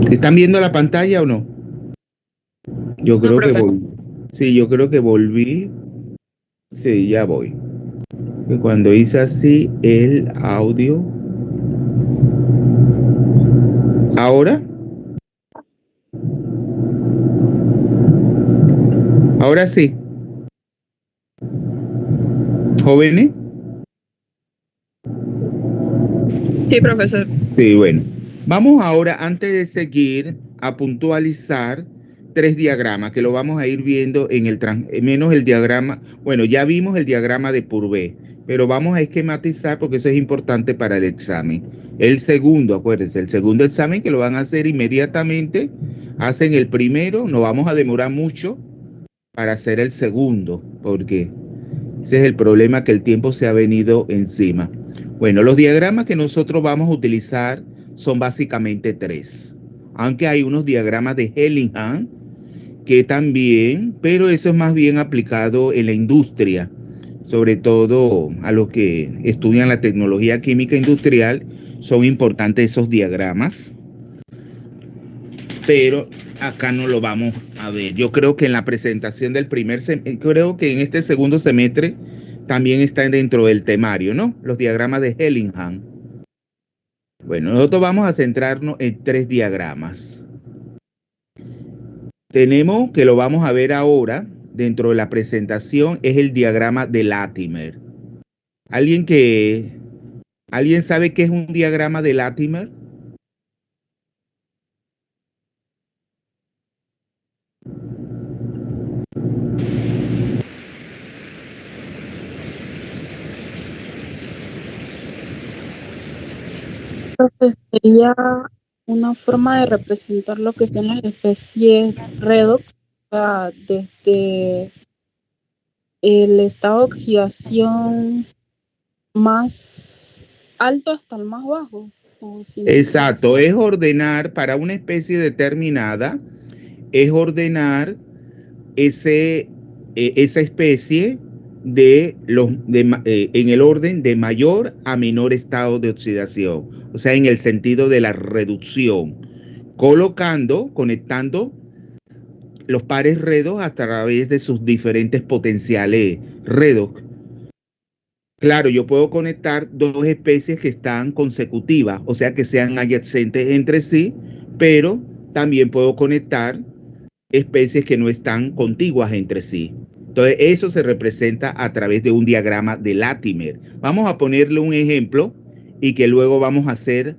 ¿Están viendo la pantalla o no? Yo creo que volví. Sí, yo creo que volví. Sí, ya voy. Que cuando hice así el audio. ¿Ahora? Ahora sí. ¿Jóvenes? Sí, profesor. Sí, bueno. Vamos ahora, antes de seguir, a puntualizar 3 diagramas que lo vamos a ir viendo en el menos el diagrama. Bueno, ya vimos el diagrama de Purvé, pero vamos a esquematizar porque eso es importante para el examen. El segundo, acuérdense, el segundo examen que lo van a hacer inmediatamente, hacen el primero, no vamos a demorar mucho para hacer el segundo, porque ese es el problema, que el tiempo se ha venido encima. Bueno, los diagramas que nosotros vamos a utilizar son básicamente 3. Aunque hay unos diagramas de Hellingham que también, pero eso es más bien aplicado en la industria, sobre todo a los que estudian la tecnología química industrial, son importantes esos diagramas. Pero acá no lo vamos a ver. Yo creo que en la presentación del creo que en este segundo semestre también está dentro del temario, ¿no? Los diagramas de Hellingham. Bueno, nosotros vamos a centrarnos en 3 diagramas. Tenemos, que lo vamos a ver ahora, dentro de la presentación, es el diagrama de Latimer. ¿Alguien sabe qué es un diagrama de Latimer? Sería una forma de representar lo que son las especies redox, o sea, desde el estado de oxidación más alto hasta el más bajo. Exacto, es ordenar para una especie determinada, es ordenar esa especie en el orden de mayor a menor estado de oxidación, o sea, en el sentido de la reducción, conectando los pares redox a través de sus diferentes potenciales redox. Claro, yo puedo conectar 2 especies que están consecutivas, o sea, que sean adyacentes entre sí, pero también puedo conectar especies que no están contiguas entre sí. Entonces, eso se representa a través de un diagrama de Latimer. Vamos a ponerle un ejemplo y que luego vamos a hacer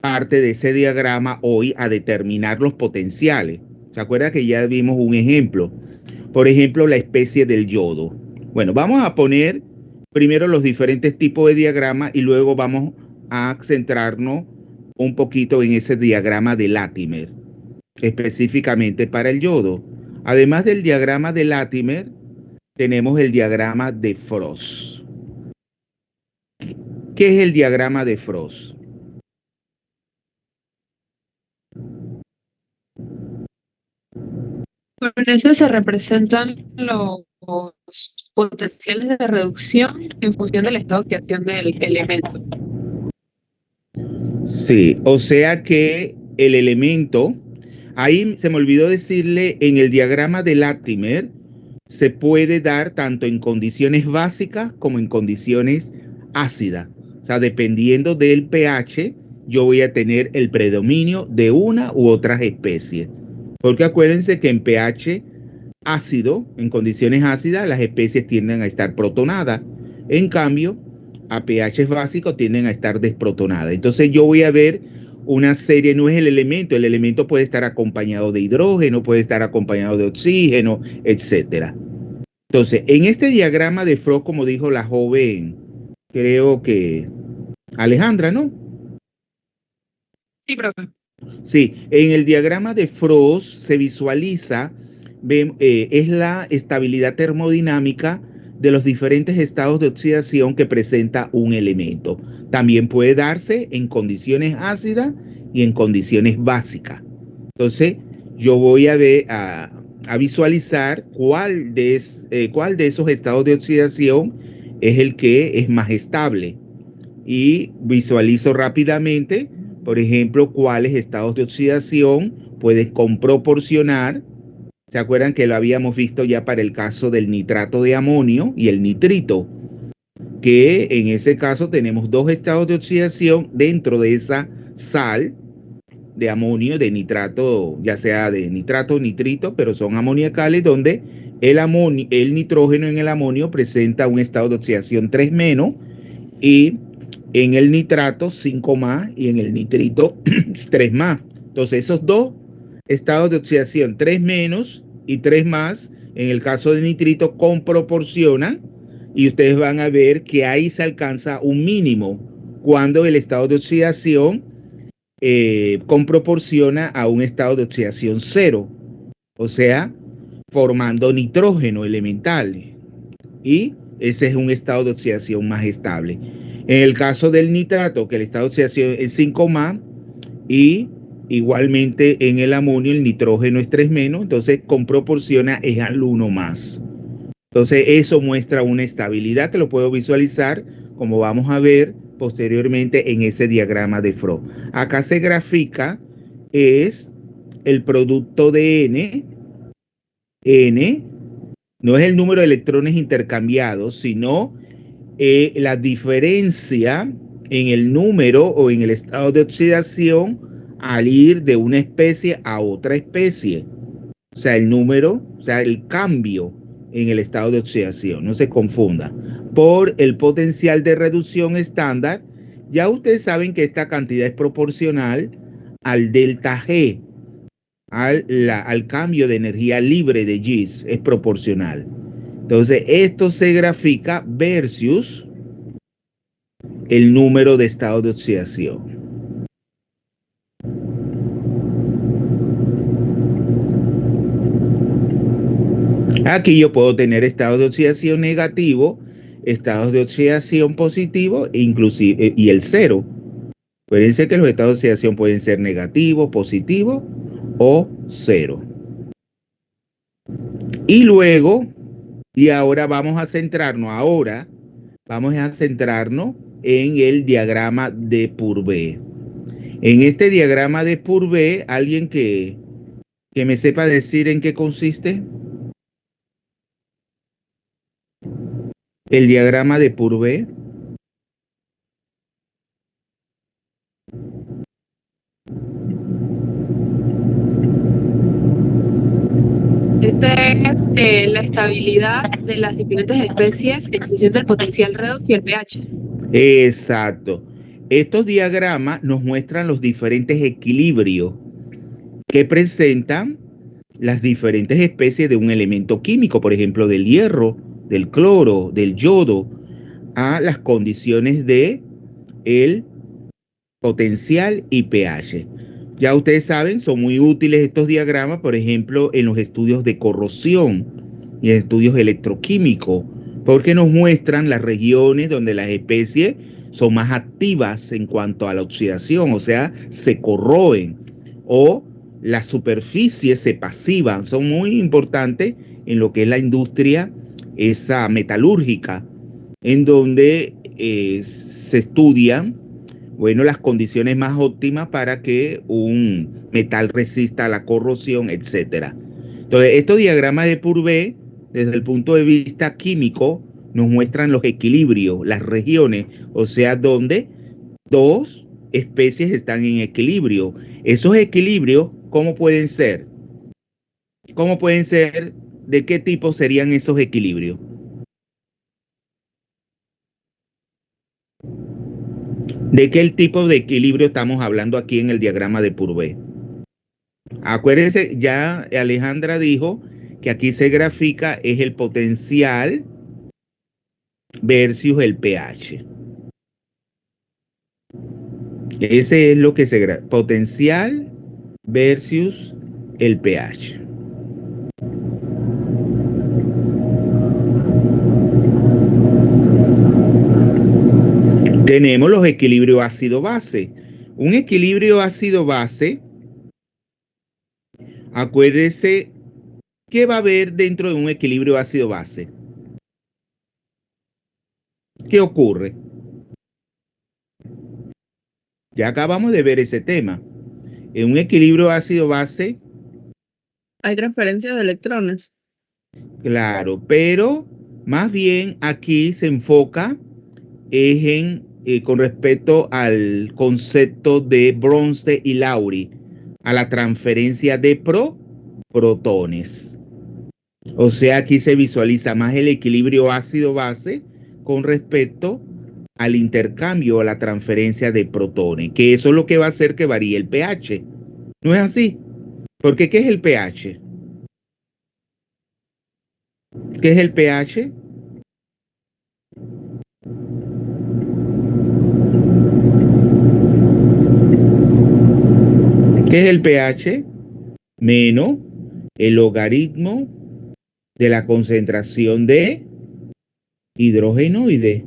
parte de ese diagrama hoy a determinar los potenciales. ¿Se acuerda que ya vimos un ejemplo? Por ejemplo, la especie del yodo. Bueno, vamos a poner primero los diferentes tipos de diagramas y luego vamos a centrarnos un poquito en ese diagrama de Latimer, específicamente para el yodo. Además del diagrama de Latimer, tenemos el diagrama de Frost. ¿Qué es el diagrama de Frost? Con eso se representan los potenciales de reducción en función del estado de oxidación del elemento. Sí, o sea que el elemento, ahí se me olvidó decirle, en el diagrama de Latimer, se puede dar tanto en condiciones básicas como en condiciones ácidas. O sea, dependiendo del pH, yo voy a tener el predominio de una u otras especies. Porque acuérdense que en pH ácido, en condiciones ácidas, las especies tienden a estar protonadas. En cambio, a pH básicos tienden a estar desprotonadas. Entonces yo voy a ver una serie, no es el elemento puede estar acompañado de hidrógeno, puede estar acompañado de oxígeno, etcétera. Entonces, en este diagrama de Frost, como dijo la joven, creo que Alejandra, ¿no? Sí, profe. Sí, en el diagrama de Frost se visualiza, es la estabilidad termodinámica de los diferentes estados de oxidación que presenta un elemento. También puede darse en condiciones ácidas y en condiciones básicas. Entonces, yo voy a visualizar cuál de esos estados de oxidación es el que es más estable. y visualizo rápidamente, por ejemplo, cuáles estados de oxidación pueden comproporcionar. ¿Se acuerdan que lo habíamos visto ya para el caso del nitrato de amonio y el nitrito? Que en ese caso tenemos dos estados de oxidación dentro de esa sal de amonio, de nitrato, ya sea de nitrato o nitrito, pero son amoniacales, donde el nitrógeno en el amonio presenta un estado de oxidación 3 menos, y en el nitrato 5 más, y en el nitrito 3 más. Entonces esos dos estados de oxidación 3 menos y 3 más, en el caso de nitrito, comproporcionan, y ustedes van a ver que ahí se alcanza un mínimo cuando el estado de oxidación comproporciona a un estado de oxidación cero, o sea, formando nitrógeno elemental, y ese es un estado de oxidación más estable. En el caso del nitrato, que el estado de oxidación es 5 más, y igualmente en el amonio el nitrógeno es 3 menos, entonces con proporciona es al 1 más. Entonces eso muestra una estabilidad que lo puedo visualizar, como vamos a ver posteriormente en ese diagrama de Frost. Acá se grafica es el producto de N no es el número de electrones intercambiados, sino la diferencia en el número o en el estado de oxidación al ir de una especie a otra especie. O sea, el número, o sea, el cambio en el estado de oxidación, no se confunda, por el potencial de reducción estándar. Ya ustedes saben que esta cantidad es proporcional al delta G, al cambio de energía libre de Gibbs, es proporcional. Entonces, esto se grafica versus el número de estados de oxidación. Aquí yo puedo tener estados de oxidación negativo, estados de oxidación positivo, inclusive, y el cero. Fíjense que los estados de oxidación pueden ser negativos, positivos o cero. Y luego, ahora vamos a centrarnos en el diagrama de Purvé. En este diagrama de Purvé, ¿alguien que me sepa decir en qué consiste? El diagrama de Purvé. Esta es la estabilidad de las diferentes especies en función del potencial redox y el pH. Exacto. Estos diagramas nos muestran los diferentes equilibrios que presentan las diferentes especies de un elemento químico, por ejemplo, del hierro, del cloro, del yodo, a las condiciones de el potencial y pH. Ya ustedes saben, son muy útiles estos diagramas, por ejemplo, en los estudios de corrosión y en estudios electroquímicos, porque nos muestran las regiones donde las especies son más activas en cuanto a la oxidación, o sea, se corroen, o las superficies se pasivan. Son muy importantes en lo que es la industria esa metalúrgica, en donde se estudian, bueno, las condiciones más óptimas para que un metal resista a la corrosión, etcétera. Entonces, estos diagramas de Purvé, desde el punto de vista químico, nos muestran los equilibrios, las regiones, o sea, donde dos especies están en equilibrio. Esos equilibrios, ¿cómo pueden ser? ¿Cómo pueden ser? ¿De qué tipo serían esos equilibrios? ¿De qué tipo de equilibrio estamos hablando aquí en el diagrama de Purvé? Acuérdense, ya Alejandra dijo que aquí se grafica es el potencial versus el pH. Ese es lo que se grafica, potencial versus el pH. Tenemos los equilibrios ácido-base. Un equilibrio ácido-base, acuérdese, ¿qué va a haber dentro de un equilibrio ácido-base? ¿Qué ocurre? Ya acabamos de ver ese tema. En un equilibrio ácido-base, Hay transferencia de electrones. claro, pero más bien aquí se enfoca con respecto al concepto de Bronsted y Lowry, a la transferencia de protones. O sea, aquí se visualiza más el equilibrio ácido-base con respecto al intercambio, a la transferencia de protones, que eso es lo que va a hacer que varíe el pH. ¿No es así? Porque ¿qué es el pH? ¿Qué es el pH? ¿Qué es el pH? Menos el logaritmo de la concentración de hidrogenoide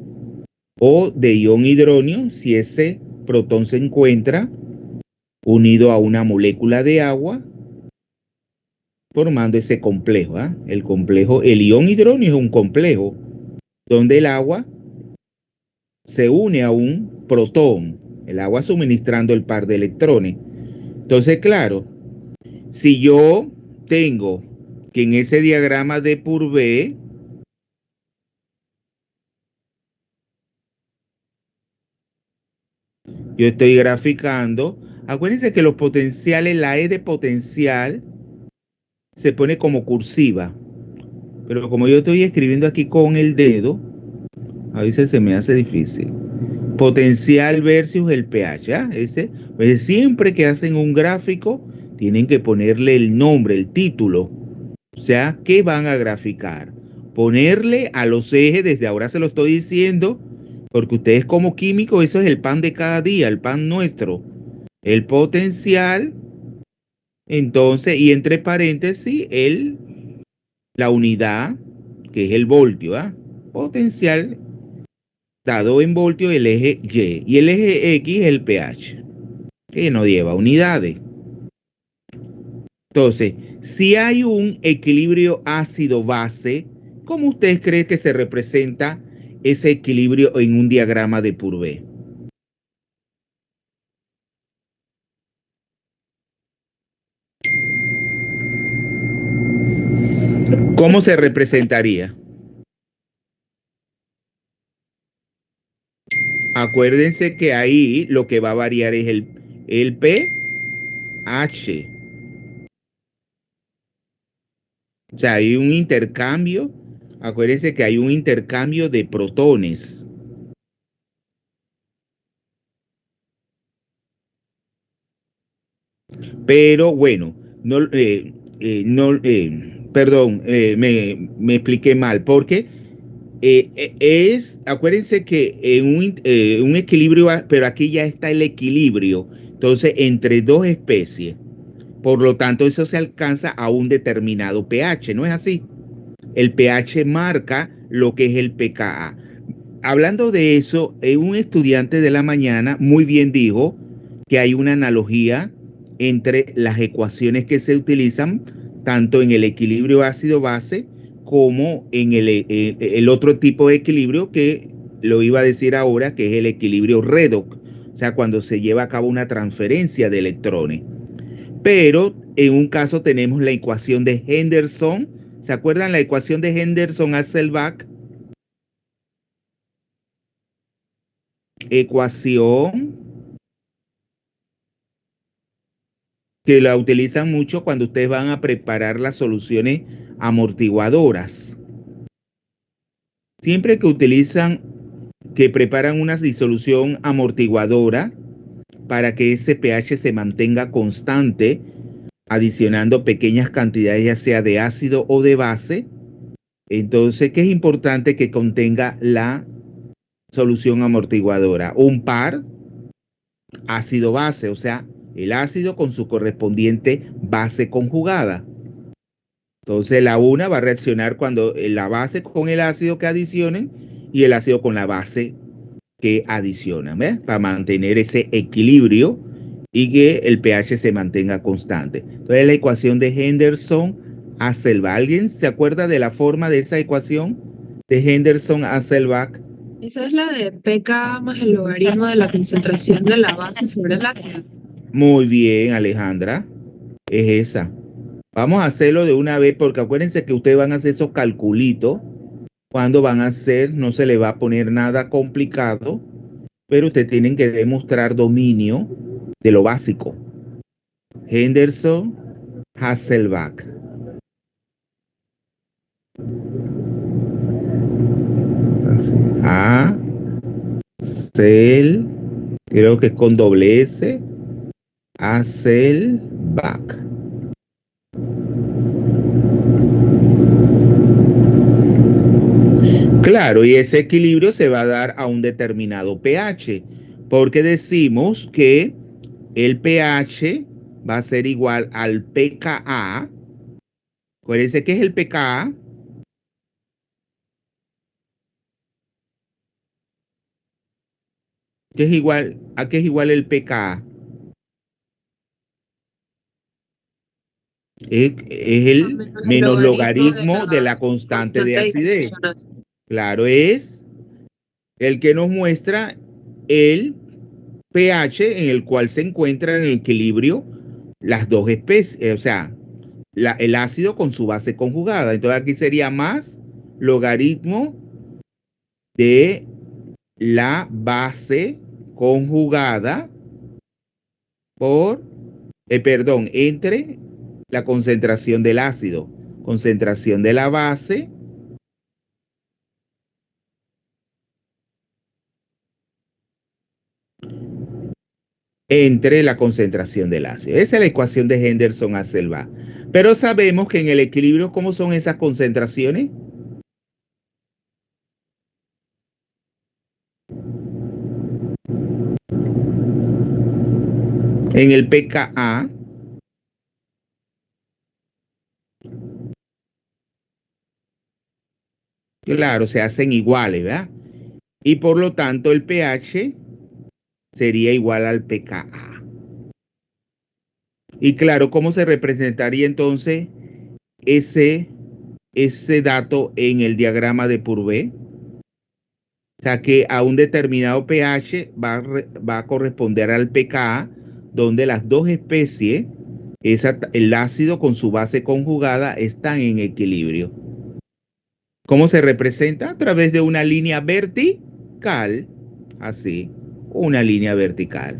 o de ion hidronio si ese protón se encuentra unido a una molécula de agua formando ese complejo. El complejo, el ion hidronio es un complejo donde el agua se une a un protón, el agua suministrando el par de electrones. Entonces, claro, si yo tengo que en ese diagrama de Purvé yo estoy graficando, acuérdense que los potenciales, la E de potencial se pone como cursiva, pero como yo estoy escribiendo aquí con el dedo, a veces se me hace difícil. Potencial versus el pH, pues siempre que hacen un gráfico tienen que ponerle el nombre, el título, o sea, ¿qué van a graficar? Ponerle a los ejes, desde ahora se lo estoy diciendo, porque ustedes como químicos, eso es el pan de cada día, el pan nuestro. El potencial, entonces, y entre paréntesis, la unidad, que es el voltio, potencial dado en voltio el eje Y, y el eje X es el pH, que no lleva unidades. Entonces, si hay un equilibrio ácido-base, ¿cómo ustedes creen que se representa ese equilibrio en un diagrama de Purvé? ¿Cómo se representaría? Acuérdense que ahí lo que va a variar es el pH. O sea, hay un intercambio. Acuérdense que hay un intercambio de protones. Pero bueno, perdón, me expliqué mal, porque acuérdense que en un equilibrio, pero aquí ya está el equilibrio, entonces entre dos especies, por lo tanto eso se alcanza a un determinado pH, ¿no es así? El pH marca lo que es el pKa. Hablando de eso, un estudiante de la mañana muy bien dijo que hay una analogía entre las ecuaciones que se utilizan tanto en el equilibrio ácido-base como en el otro tipo de equilibrio que lo iba a decir ahora, que es el equilibrio redox, o sea, cuando se lleva a cabo una transferencia de electrones. Pero en un caso tenemos la ecuación de Henderson. ¿Se acuerdan la ecuación de Henderson-Hasselbalch? Ecuación que la utilizan mucho cuando ustedes van a preparar las soluciones amortiguadoras. Siempre que preparan una disolución amortiguadora para que ese pH se mantenga constante, adicionando pequeñas cantidades ya sea de ácido o de base, entonces, ¿qué es importante que contenga la solución amortiguadora? Un par ácido-base, o sea, el ácido con su correspondiente base conjugada. Entonces la una va a reaccionar cuando la base con el ácido que adicionen y el ácido con la base que adicionan, ¿ves? Para mantener ese equilibrio y que el pH se mantenga constante. Entonces la ecuación de Henderson-Hasselbalch. ¿Alguien se acuerda de la forma de esa ecuación de Henderson-Hasselbalch? Esa es la de pK más el logaritmo de la concentración de la base sobre el ácido. Muy bien, Alejandra. Es esa. Vamos a hacerlo de una vez porque acuérdense que ustedes van a hacer esos calculitos. Cuando van a hacer, no se le va a poner nada complicado, pero ustedes tienen que demostrar dominio de lo básico. Henderson, Hasselbalch. A, Cel, creo que es con doble S, Hasselbalch. Claro, y ese equilibrio se va a dar a un determinado pH, porque decimos que el pH va a ser igual al pKa. Acuérdense que es el pKa. ¿Qué es igual? ¿A qué es igual el pKa? Es el menos logaritmo de la constante de acidez. Claro, es el que nos muestra el pH en el cual se encuentran en equilibrio las dos especies, o sea, el ácido con su base conjugada. Entonces aquí sería más logaritmo de la base conjugada por, perdón, entre la concentración del ácido, concentración de la base entre la concentración del ácido. Esa es la ecuación de Henderson-Hasselbalch. Pero sabemos que en el equilibrio, ¿cómo son esas concentraciones? En el pKa, claro, se hacen iguales, ¿verdad? Y por lo tanto el pH sería igual al pKa. Y claro, ¿cómo se representaría entonces ese dato en el diagrama de Purvé? O sea que a un determinado pH va a corresponder al pKa, donde las dos especies, el ácido con su base conjugada, están en equilibrio. ¿Cómo se representa? A través de una línea vertical, así, una línea vertical.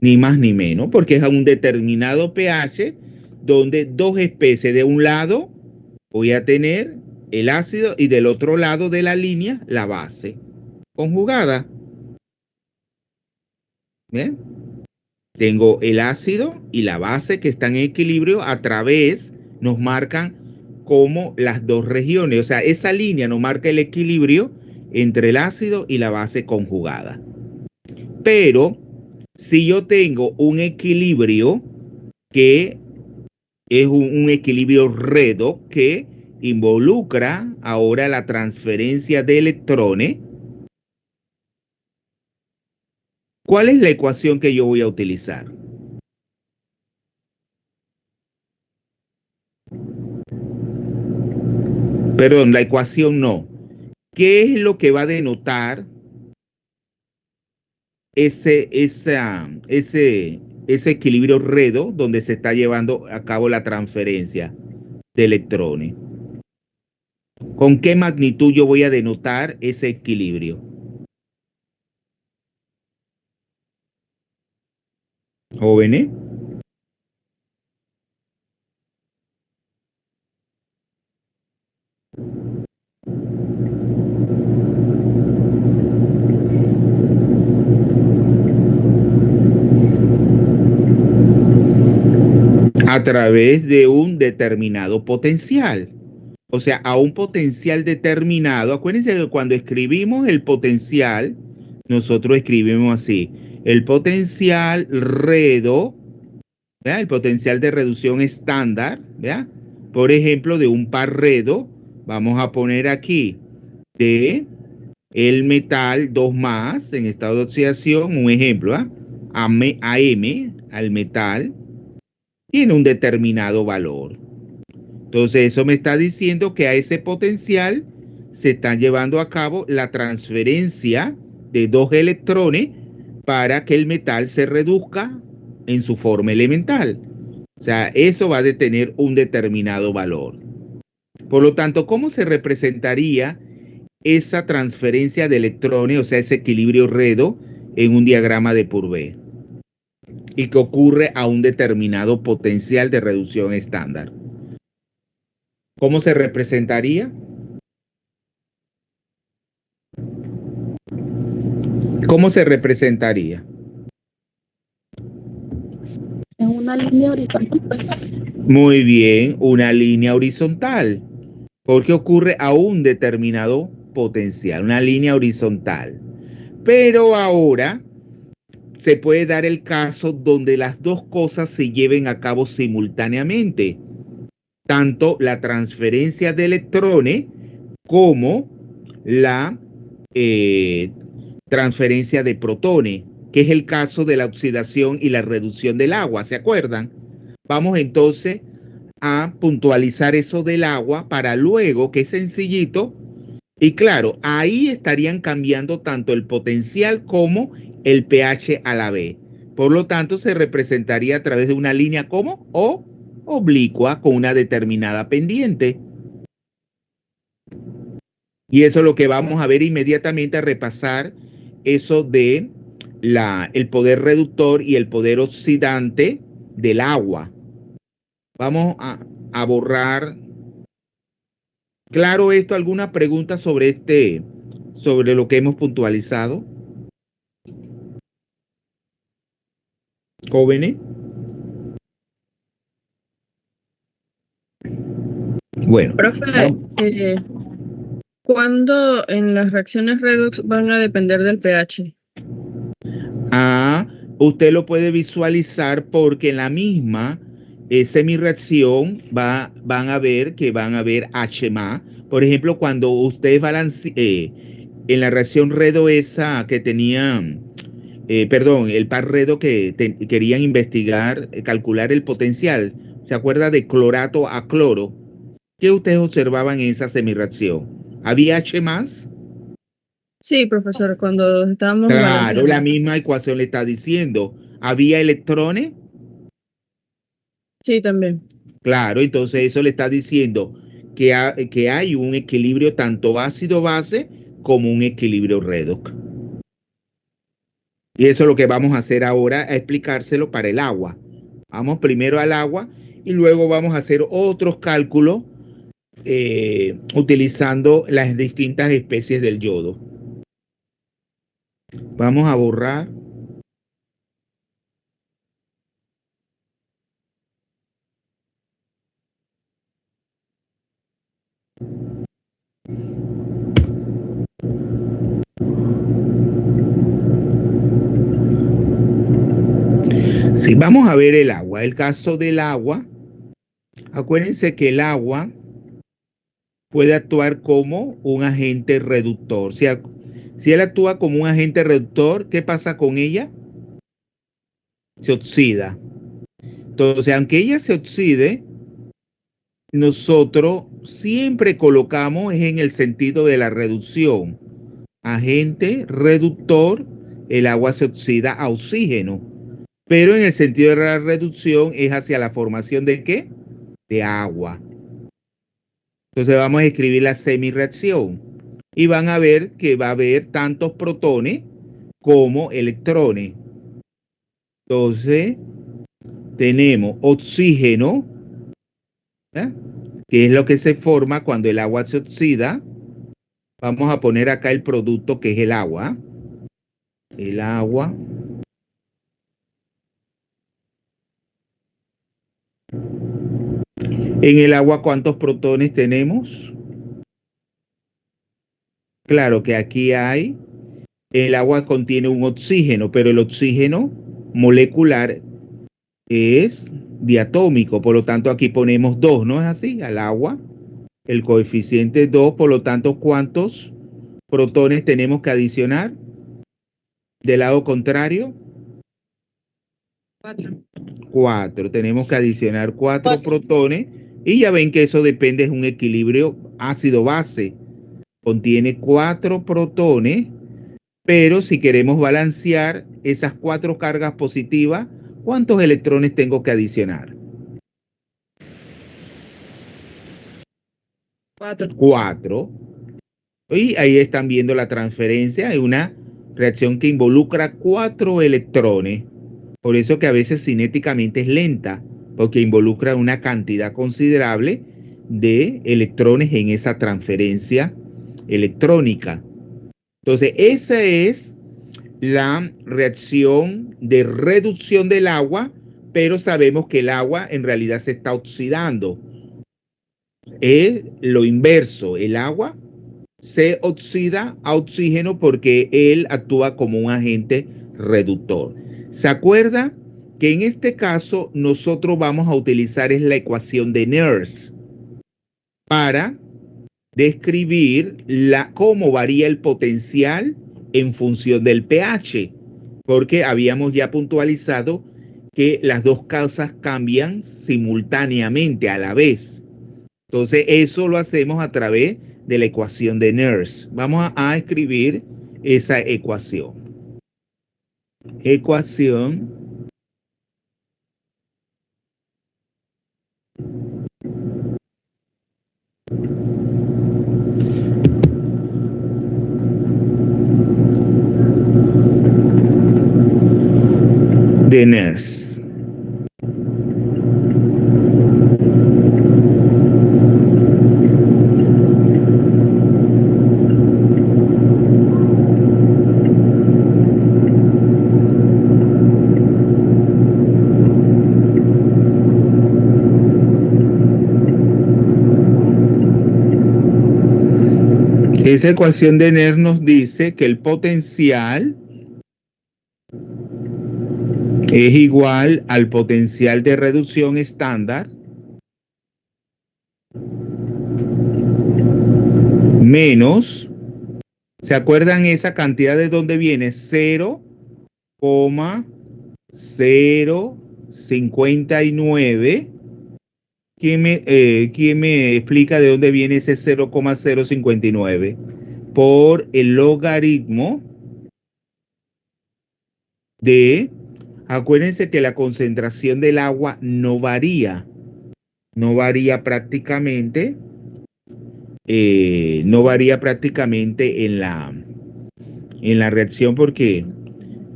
Ni más ni menos, porque es a un determinado pH donde dos especies, de un lado voy a tener el ácido y del otro lado de la línea la base conjugada. ¿Bien? Tengo el ácido y la base que están en equilibrio a través, nos marcan como las dos regiones, o sea, esa línea nos marca el equilibrio entre el ácido y la base conjugada. Pero si yo tengo un equilibrio que es un equilibrio redox que involucra ahora la transferencia de electrones, ¿cuál es la ecuación que yo voy a utilizar? Perdón, la ecuación no. ¿Qué es lo que va a denotar ese equilibrio redox donde se está llevando a cabo la transferencia de electrones? ¿Con qué magnitud yo voy a denotar ese equilibrio? Jóvenes. A través de un determinado potencial. O sea, a un potencial determinado. Acuérdense que cuando escribimos el potencial, nosotros escribimos así. El potencial redo, ¿verdad? El potencial de reducción estándar, ¿verdad? Por ejemplo, de un par redo, vamos a poner aquí de el metal 2 más en estado de oxidación, un ejemplo, ¿verdad? AM al metal tiene un determinado valor. Entonces eso me está diciendo que a ese potencial se está llevando a cabo la transferencia de 2 electrones para que el metal se reduzca en su forma elemental. O sea, eso va a tener un determinado valor. Por lo tanto, ¿cómo se representaría esa transferencia de electrones, o sea, ese equilibrio redox en un diagrama de Purvé? Y que ocurre a un determinado potencial de reducción estándar. ¿Cómo se representaría? ¿Cómo se representaría? En una línea horizontal, profesor. Muy bien, una línea horizontal, porque ocurre a un determinado potencial, una línea horizontal. Pero ahora se puede dar el caso donde las dos cosas se lleven a cabo simultáneamente, tanto la transferencia de electrones como la transferencia de protones, que es el caso de la oxidación y la reducción del agua, ¿se acuerdan? Vamos entonces a puntualizar eso del agua para luego, que es sencillito, y claro, ahí estarían cambiando tanto el potencial como el pH a la vez. Por lo tanto, se representaría a través de una línea como o oblicua con una determinada pendiente. Y eso es lo que vamos a ver inmediatamente a repasar, eso de el poder reductor y el poder oxidante del agua. Vamos a borrar. ¿Claro esto? ¿Alguna pregunta sobre sobre lo que hemos puntualizado? Jóvenes. Bueno. Profe, ¿cuándo en las reacciones redox van a depender del pH? Usted lo puede visualizar porque en la misma semireacción van a ver que van a haber H+. Por ejemplo, cuando ustedes en la reacción redo esa que tenían, perdón, el par redo que querían investigar, calcular el potencial, ¿se acuerda de clorato a cloro? ¿Qué ustedes observaban en esa semireacción? ¿Había H+? Sí, profesor, cuando estábamos Claro, balanceando. la misma ecuación le está diciendo. ¿Había electrones? Sí, también. Claro, entonces eso le está diciendo que hay un equilibrio tanto ácido-base como un equilibrio redox. Y eso es lo que vamos a hacer ahora, a explicárselo para el agua. Vamos primero al agua y luego vamos a hacer otros cálculos utilizando las distintas especies del yodo. Vamos a borrar. Sí, vamos a ver el agua. El caso del agua, acuérdense que el agua puede actuar como un agente reductor. Si él actúa como un agente reductor, ¿qué pasa con ella? Se oxida. Entonces, aunque ella se oxide, nosotros siempre colocamos en el sentido de la reducción. Agente reductor, el agua se oxida a oxígeno. Pero en el sentido de la reducción es hacia la formación de ¿qué? De agua. Entonces vamos a escribir la semireacción y van a ver que va a haber tantos protones como electrones. Entonces tenemos oxígeno, ¿eh? Que es lo que se forma cuando el agua se oxida. Vamos a poner acá el producto que es el agua. El agua. En el agua, ¿cuántos protones tenemos? Claro que aquí hay, el agua contiene un oxígeno, pero el oxígeno molecular es diatómico, por lo tanto aquí ponemos 2, ¿no es así? Al agua, el coeficiente es 2, por lo tanto, ¿cuántos protones tenemos que adicionar? Del lado contrario, 4. 4. Tenemos que adicionar 4 protones y ya ven que eso depende de un equilibrio ácido-base. contiene 4 protones, pero si queremos balancear esas 4 cargas positivas, ¿cuántos electrones tengo que adicionar? 4. Y ahí están viendo la transferencia. Es una reacción que involucra 4 electrones. Por eso que a veces cinéticamente es lenta, porque involucra una cantidad considerable de electrones en esa transferencia electrónica. Entonces, esa es la reacción de reducción del agua, pero sabemos que el agua en realidad se está oxidando. Es lo inverso, el agua se oxida a oxígeno porque él actúa como un agente reductor. ¿Se acuerda que en este caso nosotros vamos a utilizar es la ecuación de Nernst para describir cómo varía el potencial en función del pH? Porque habíamos ya puntualizado que las dos causas cambian simultáneamente a la vez. Entonces eso lo hacemos a través de la ecuación de Nernst. Vamos a escribir esa ecuación. Ecuación de Nernst. Esa ecuación de Nernst nos dice que el potencial es igual al potencial de reducción estándar menos, ¿se acuerdan esa cantidad de dónde viene? 0,059. ¿Quién me explica de dónde viene ese 0,059? Por el logaritmo de, acuérdense que la concentración del agua no varía prácticamente, no varía prácticamente en la reacción, porque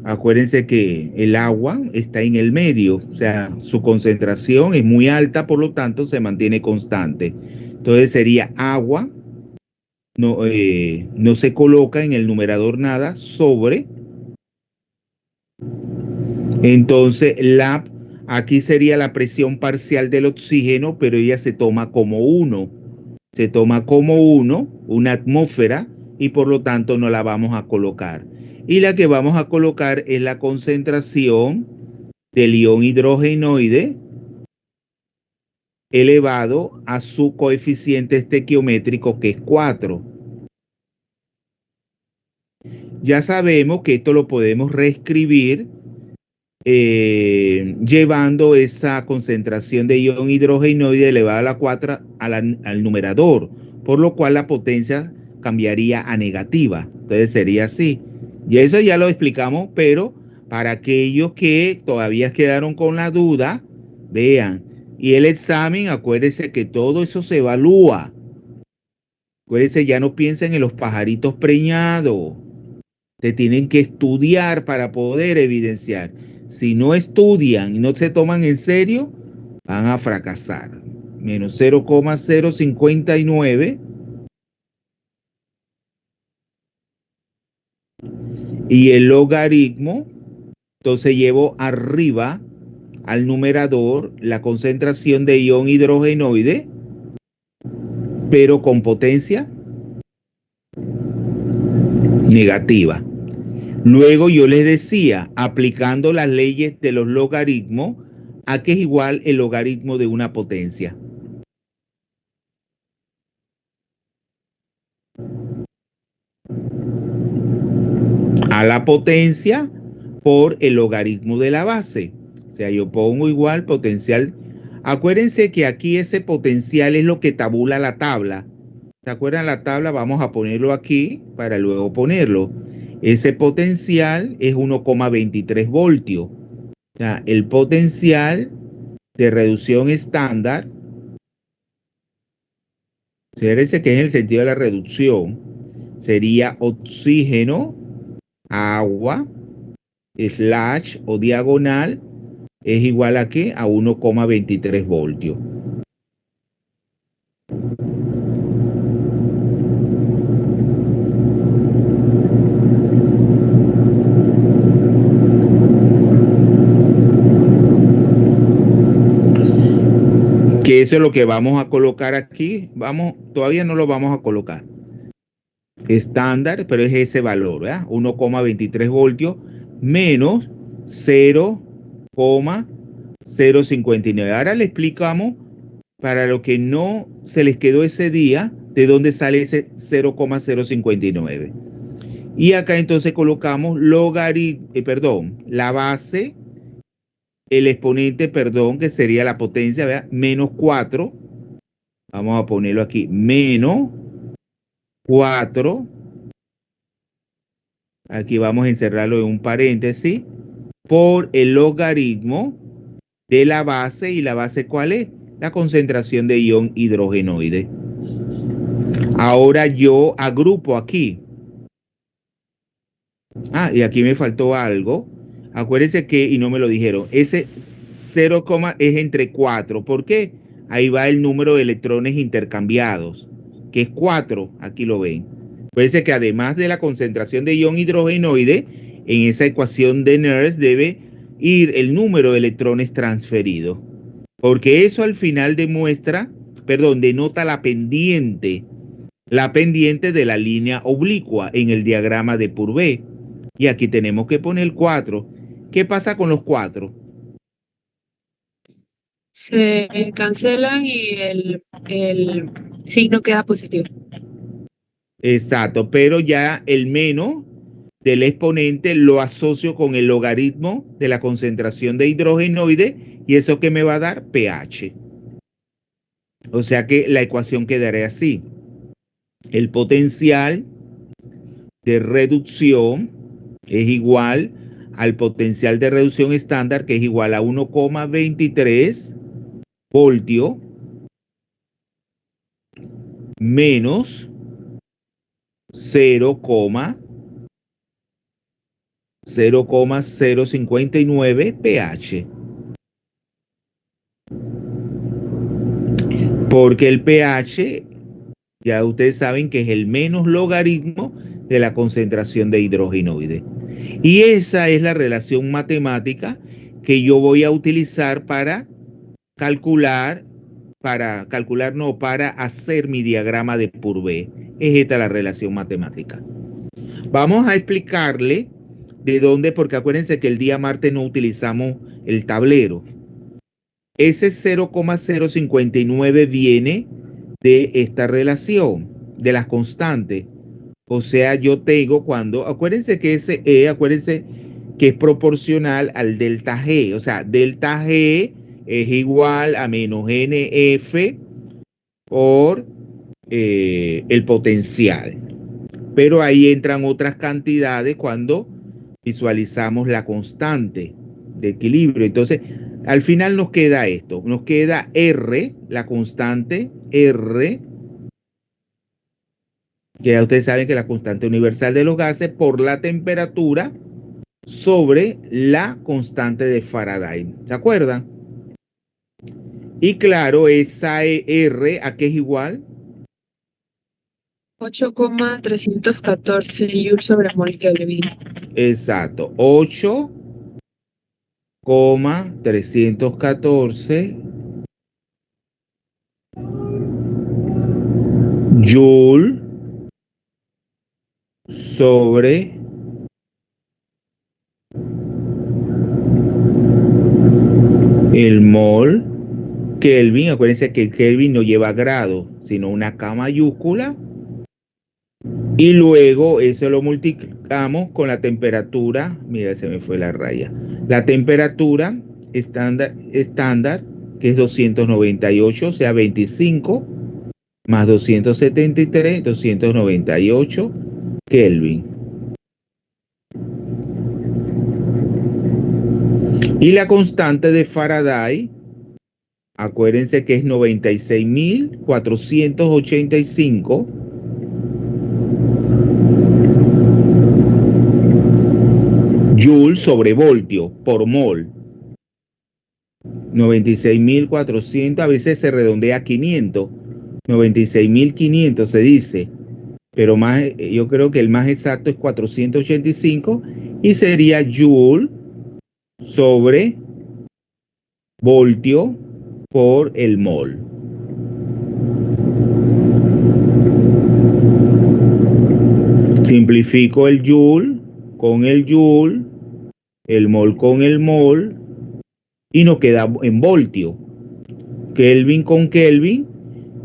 acuérdense que el agua está en el medio, o sea, su concentración es muy alta, por lo tanto se mantiene constante. Entonces sería agua, no se coloca en el numerador nada, sobre. Entonces aquí sería la presión parcial del oxígeno, pero ella se toma como 1. Se toma como 1, una atmósfera, y por lo tanto no la vamos a colocar. Y la que vamos a colocar es la concentración del ion hidrogenoide elevado a su coeficiente estequiométrico, que es 4. Ya sabemos que esto lo podemos reescribir llevando esa concentración de ion hidrogenoide elevada a la 4 al numerador, por lo cual la potencia cambiaría a negativa. Entonces sería así. Y eso ya lo explicamos, pero para aquellos que todavía quedaron con la duda, vean. Y el examen, acuérdense que todo eso se evalúa. Acuérdense, ya no piensen en los pajaritos preñados. Te tienen que estudiar para poder evidenciar. Si no estudian y no se toman en serio, van a fracasar. Menos 0,059. Y el logaritmo, entonces llevo arriba al numerador la concentración de ion hidrogenoide, pero con potencia negativa. Luego yo les decía, aplicando las leyes de los logaritmos, ¿a qué es igual el logaritmo de una potencia? A la potencia por el logaritmo de la base. O sea, yo pongo igual potencial. Acuérdense que aquí ese potencial es lo que tabula la tabla. ¿Se acuerdan la tabla? Vamos a ponerlo aquí para luego ponerlo. Ese potencial es 1,23 voltios. O sea, el potencial de reducción estándar, fíjense que es el sentido de la reducción, sería oxígeno, agua, slash o diagonal, es igual a ¿qué? A 1,23 voltios. Que eso es lo que vamos a colocar aquí. Todavía no lo vamos a colocar. Estándar, pero es ese valor, ¿verdad? 1,23 voltios menos 0,059. Ahora le explicamos para lo que no se les quedó ese día, de dónde sale ese 0,059. Y acá entonces colocamos la base, el exponente, que sería la potencia, ¿verdad? Menos 4. Vamos a ponerlo aquí, menos 4. Aquí vamos a encerrarlo en un paréntesis, por el logaritmo de la base. ¿Y la base cuál es? La concentración de ion hidrogenoide. Ahora yo agrupo aquí. Y aquí me faltó algo. Acuérdense que, y no me lo dijeron, ese 0, es entre 4. ¿Por qué? Ahí va el número de electrones intercambiados, que es 4. Aquí lo ven. Acuérdense que además de la concentración de ion hidrogenoide, en esa ecuación de Nernst debe ir el número de electrones transferidos. Porque eso al final denota la pendiente de la línea oblicua en el diagrama de Purvé. Y aquí tenemos que poner 4. ¿Qué pasa con los 4? Se cancelan y el signo queda positivo. Exacto, pero ya el menos del exponente lo asocio con el logaritmo de la concentración de hidrogenoide, y eso que me va a dar pH. O sea que la ecuación quedaría así. El potencial de reducción es igual al potencial de reducción estándar, que es igual a 1,23 voltios menos 0,059 pH. Porque el pH, ya ustedes saben que es el menos logaritmo de la concentración de hidrogenoide. Y esa es la relación matemática que yo voy a utilizar para hacer mi diagrama de Purvé. Es esta la relación matemática. Vamos a explicarle de dónde, porque acuérdense que el día martes no utilizamos el tablero. Ese 0,059 viene de esta relación, de las constantes. O sea, yo tengo acuérdense que ese acuérdense que es proporcional al delta G. O sea, delta G es igual a menos NF por el potencial. Pero ahí entran otras cantidades cuando visualizamos la constante de equilibrio. Entonces, al final nos queda esto. Nos queda R, la constante R, que ya ustedes saben que es la constante universal de los gases, por la temperatura sobre la constante de Faraday. ¿Se acuerdan? Y claro, esa R, ¿a qué es igual? 8,314 joules sobre mol Kelvin. Exacto, 8,314 joule sobre el mol Kelvin. Acuérdense que el Kelvin no lleva grado, sino una K mayúscula. Y luego eso lo multiplicamos con la temperatura. Mira, se me fue la raya. La temperatura estándar, que es 298, o sea, 25 más 273, 298 Kelvin. Y la constante de Faraday, acuérdense que es 96.485 Joule sobre voltio por mol. 96.400, a veces se redondea a 500. 96.500 se dice, pero más, yo creo que el más exacto es 485 y sería Joule sobre voltio por el mol. Simplifico el Joule con el Joule, el mol con el mol, y nos queda en voltio. Kelvin con Kelvin,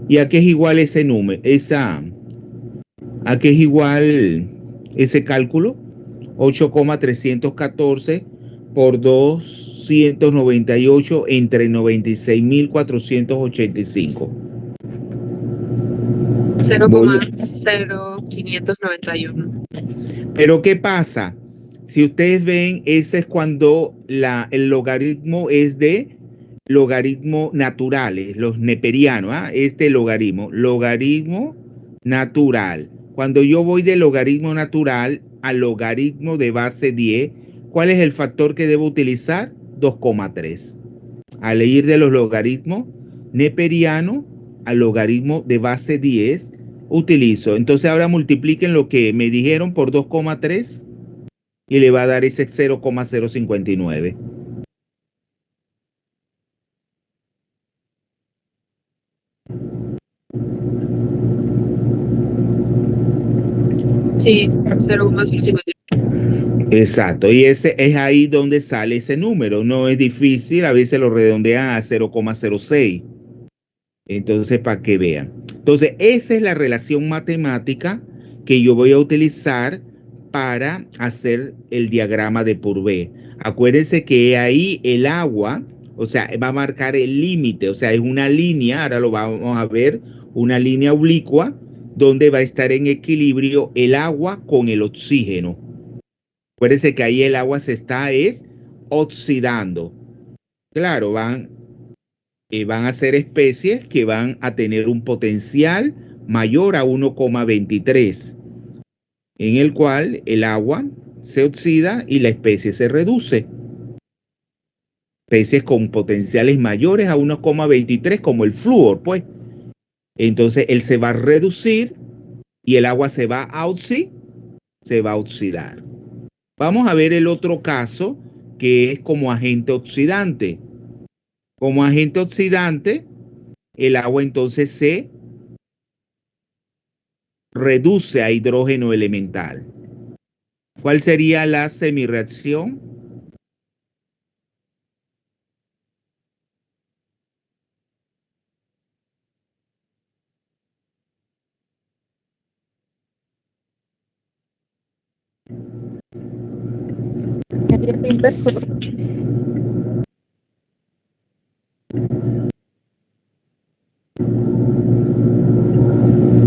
¿y a qué es igual ese número? ¿A qué es igual ese cálculo? 8,314 por 298 entre 96.485. 0,0591. Pero ¿qué pasa? Si ustedes ven, ese es cuando el logaritmo es de logaritmos naturales, los neperianos, este logaritmo natural. Cuando yo voy de logaritmo natural a logaritmo de base 10, ¿cuál es el factor que debo utilizar? 2,3. Al ir de los logaritmos neperianos al logaritmo de base 10, utilizo. Entonces ahora multipliquen lo que me dijeron por 2,3 y le va a dar ese 0,059. Sí, 0,051. Exacto, y ese es ahí donde sale ese número. No es difícil, a veces lo redondean a 0,06. Entonces, para que vean. Entonces, esa es la relación matemática que yo voy a utilizar para hacer el diagrama de Purvé. Acuérdense que ahí el agua, o sea, va a marcar el límite, o sea, es una línea, ahora lo vamos a ver, una línea oblicua donde va a estar en equilibrio el agua con el oxígeno. Acuérdense que ahí el agua se está oxidando. Claro, van a ser especies que van a tener un potencial mayor a 1,23, en el cual el agua se oxida y la especie se reduce. Especies con potenciales mayores a 1,23 como el flúor, pues. Entonces él se va a reducir y el agua se va a oxidar. Vamos a ver el otro caso que es como agente oxidante. Como agente oxidante, el agua entonces se reduce a hidrógeno elemental. ¿Cuál sería la semirreacción? Inverso.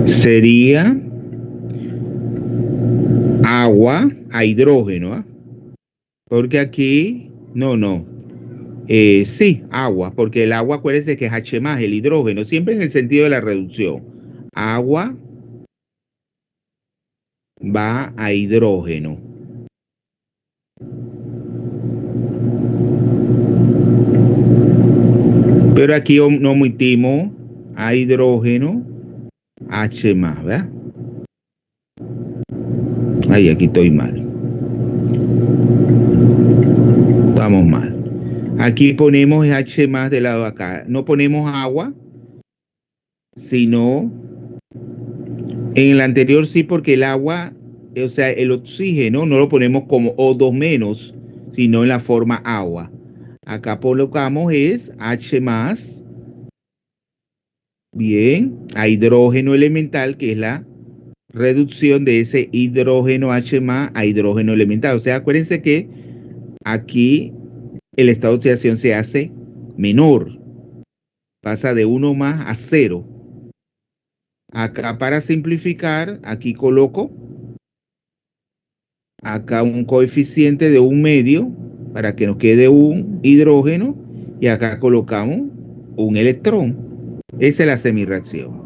Sería agua a hidrógeno, ¿eh? Porque aquí, no. Sí, agua, porque el agua, acuérdense que es H más, el hidrógeno, siempre en el sentido de la reducción. Agua va a hidrógeno. Pero aquí no omitimos a hidrógeno H más, ¿verdad? Ay, aquí estoy mal. Vamos mal. Aquí ponemos H más del lado de acá. No ponemos agua, sino en el anterior sí, porque el agua, o sea, el oxígeno no lo ponemos como O2 menos, sino en la forma agua. Acá colocamos es H más, bien, a hidrógeno elemental, que es la reducción de ese hidrógeno H más a hidrógeno elemental. O sea, acuérdense que aquí el estado de oxidación se hace menor, pasa de 1 más a 0. Acá para simplificar, aquí coloco acá un coeficiente de 1/2 para que nos quede un hidrógeno y acá colocamos un electrón. Esa es la semirreacción.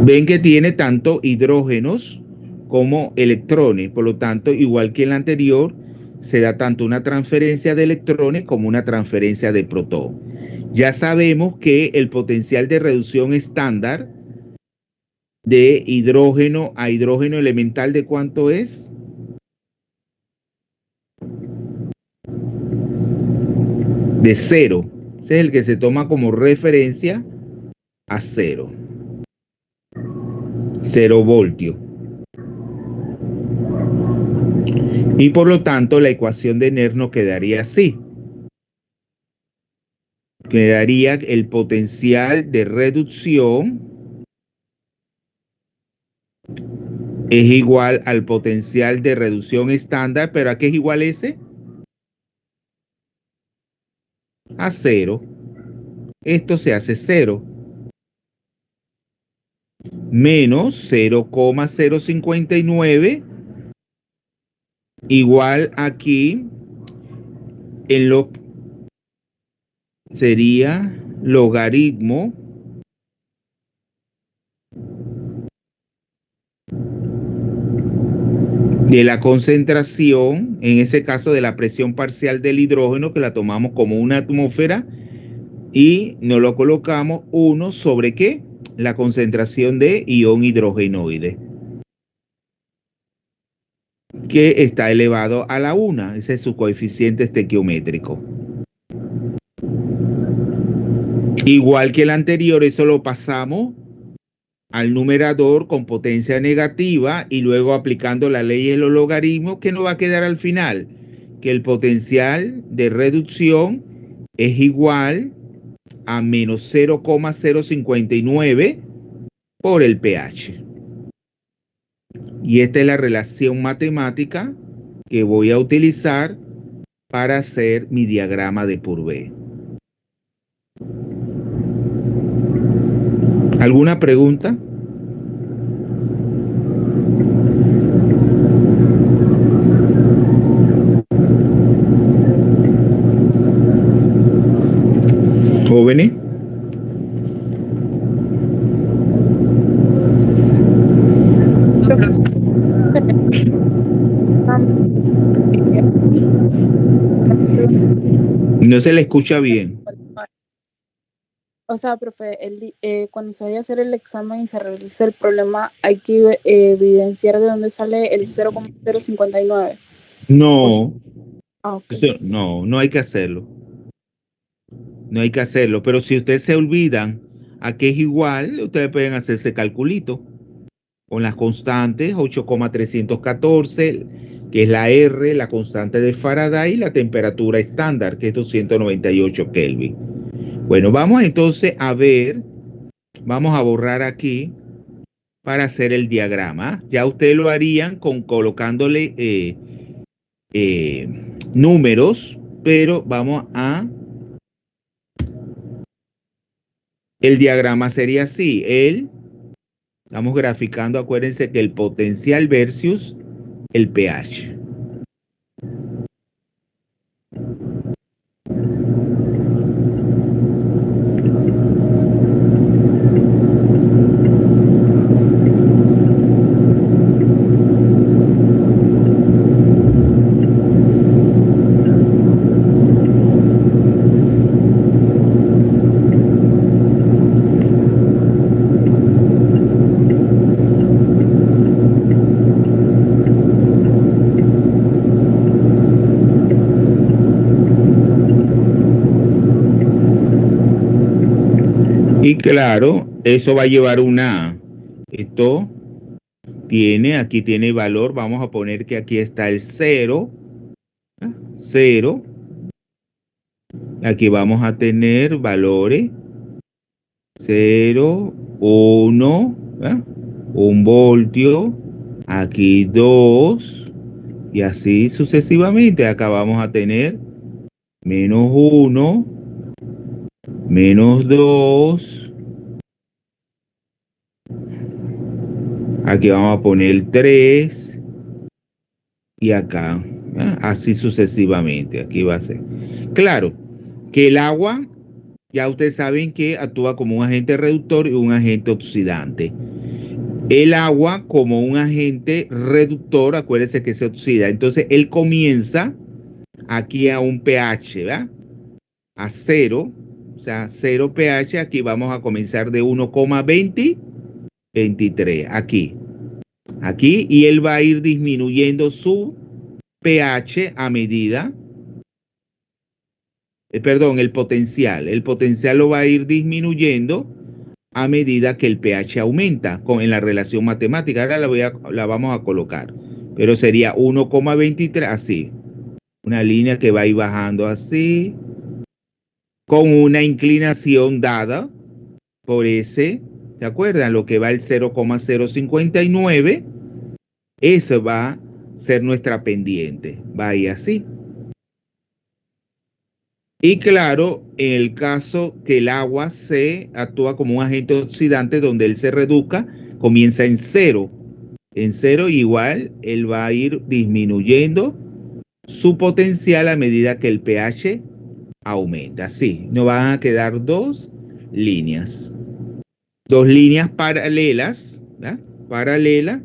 Ven que tiene tanto hidrógenos como electrones, por lo tanto, igual que en la anterior, se da tanto una transferencia de electrones como una transferencia de protón. Ya sabemos que el potencial de reducción estándar de hidrógeno a hidrógeno elemental, ¿de cuánto es? De 0. Ese es el que se toma como referencia a 0. 0 voltios. Y por lo tanto, la ecuación de Nernst nos quedaría así. Quedaría el potencial de reducción es igual al potencial de reducción estándar, pero ¿a qué es igual ese? A 0. Esto se hace 0. Menos 0,059 igual aquí en lo sería logaritmo de la concentración, en ese caso de la presión parcial del hidrógeno, que la tomamos como una atmósfera, y nos lo colocamos 1 sobre ¿qué? La concentración de ion hidrogenoide, que está elevado a la 1. Ese es su coeficiente estequiométrico. Igual que el anterior, eso lo pasamos al numerador con potencia negativa y luego aplicando la ley de los logaritmos, ¿qué nos va a quedar al final? Que el potencial de reducción es igual a menos 0,059 por el pH. Y esta es la relación matemática que voy a utilizar para hacer mi diagrama de Purvé. ¿Alguna pregunta? Jóvenes. No se le escucha bien. O sea, profe, cuando se vaya a hacer el examen y se realice el problema, hay que evidenciar de dónde sale el 0,059. No, Okay. no hay que hacerlo. No hay que hacerlo. Pero si ustedes se olvidan a qué es igual, ustedes pueden hacer ese calculito con las constantes 8,314, que es la R, la constante de Faraday, y la temperatura estándar, que es 298 Kelvin. Bueno, vamos entonces a ver, vamos a borrar aquí para hacer el diagrama. Ya ustedes lo harían colocándole números, pero vamos a... El diagrama sería así. Estamos graficando, acuérdense que el potencial versus el pH. Y claro, eso va a llevar una... Esto aquí tiene valor, vamos a poner que aquí está el 0, 0. Aquí vamos a tener valores 0, 1, 1 voltio, aquí 2, y así sucesivamente. Acá vamos a tener menos 1, menos 2, Aquí vamos a poner 3 y acá, así sucesivamente. Aquí va a ser. Claro, que el agua, ya ustedes saben que actúa como un agente reductor y un agente oxidante. El agua como un agente reductor, acuérdense que se oxida. Entonces, él comienza aquí a un pH, ¿verdad? A 0, o sea, 0 pH. Aquí vamos a comenzar de 1,23, aquí. Aquí, y él va a ir disminuyendo su pH a medida, perdón, el potencial. El potencial lo va a ir disminuyendo a medida que el pH aumenta en la relación matemática. Ahora la vamos a colocar. Pero sería 1,23, así. Una línea que va a ir bajando así, con una inclinación dada por ese, ¿se acuerdan? Lo que va el 0,059, eso va a ser nuestra pendiente. Va a ir así. Y claro, en el caso que el agua se actúa como un agente oxidante, donde él se reduzca, comienza en 0. En 0 igual, él va a ir disminuyendo su potencial a medida que el pH aumenta. Así, nos van a quedar dos líneas paralelas, ¿verdad? Paralelas,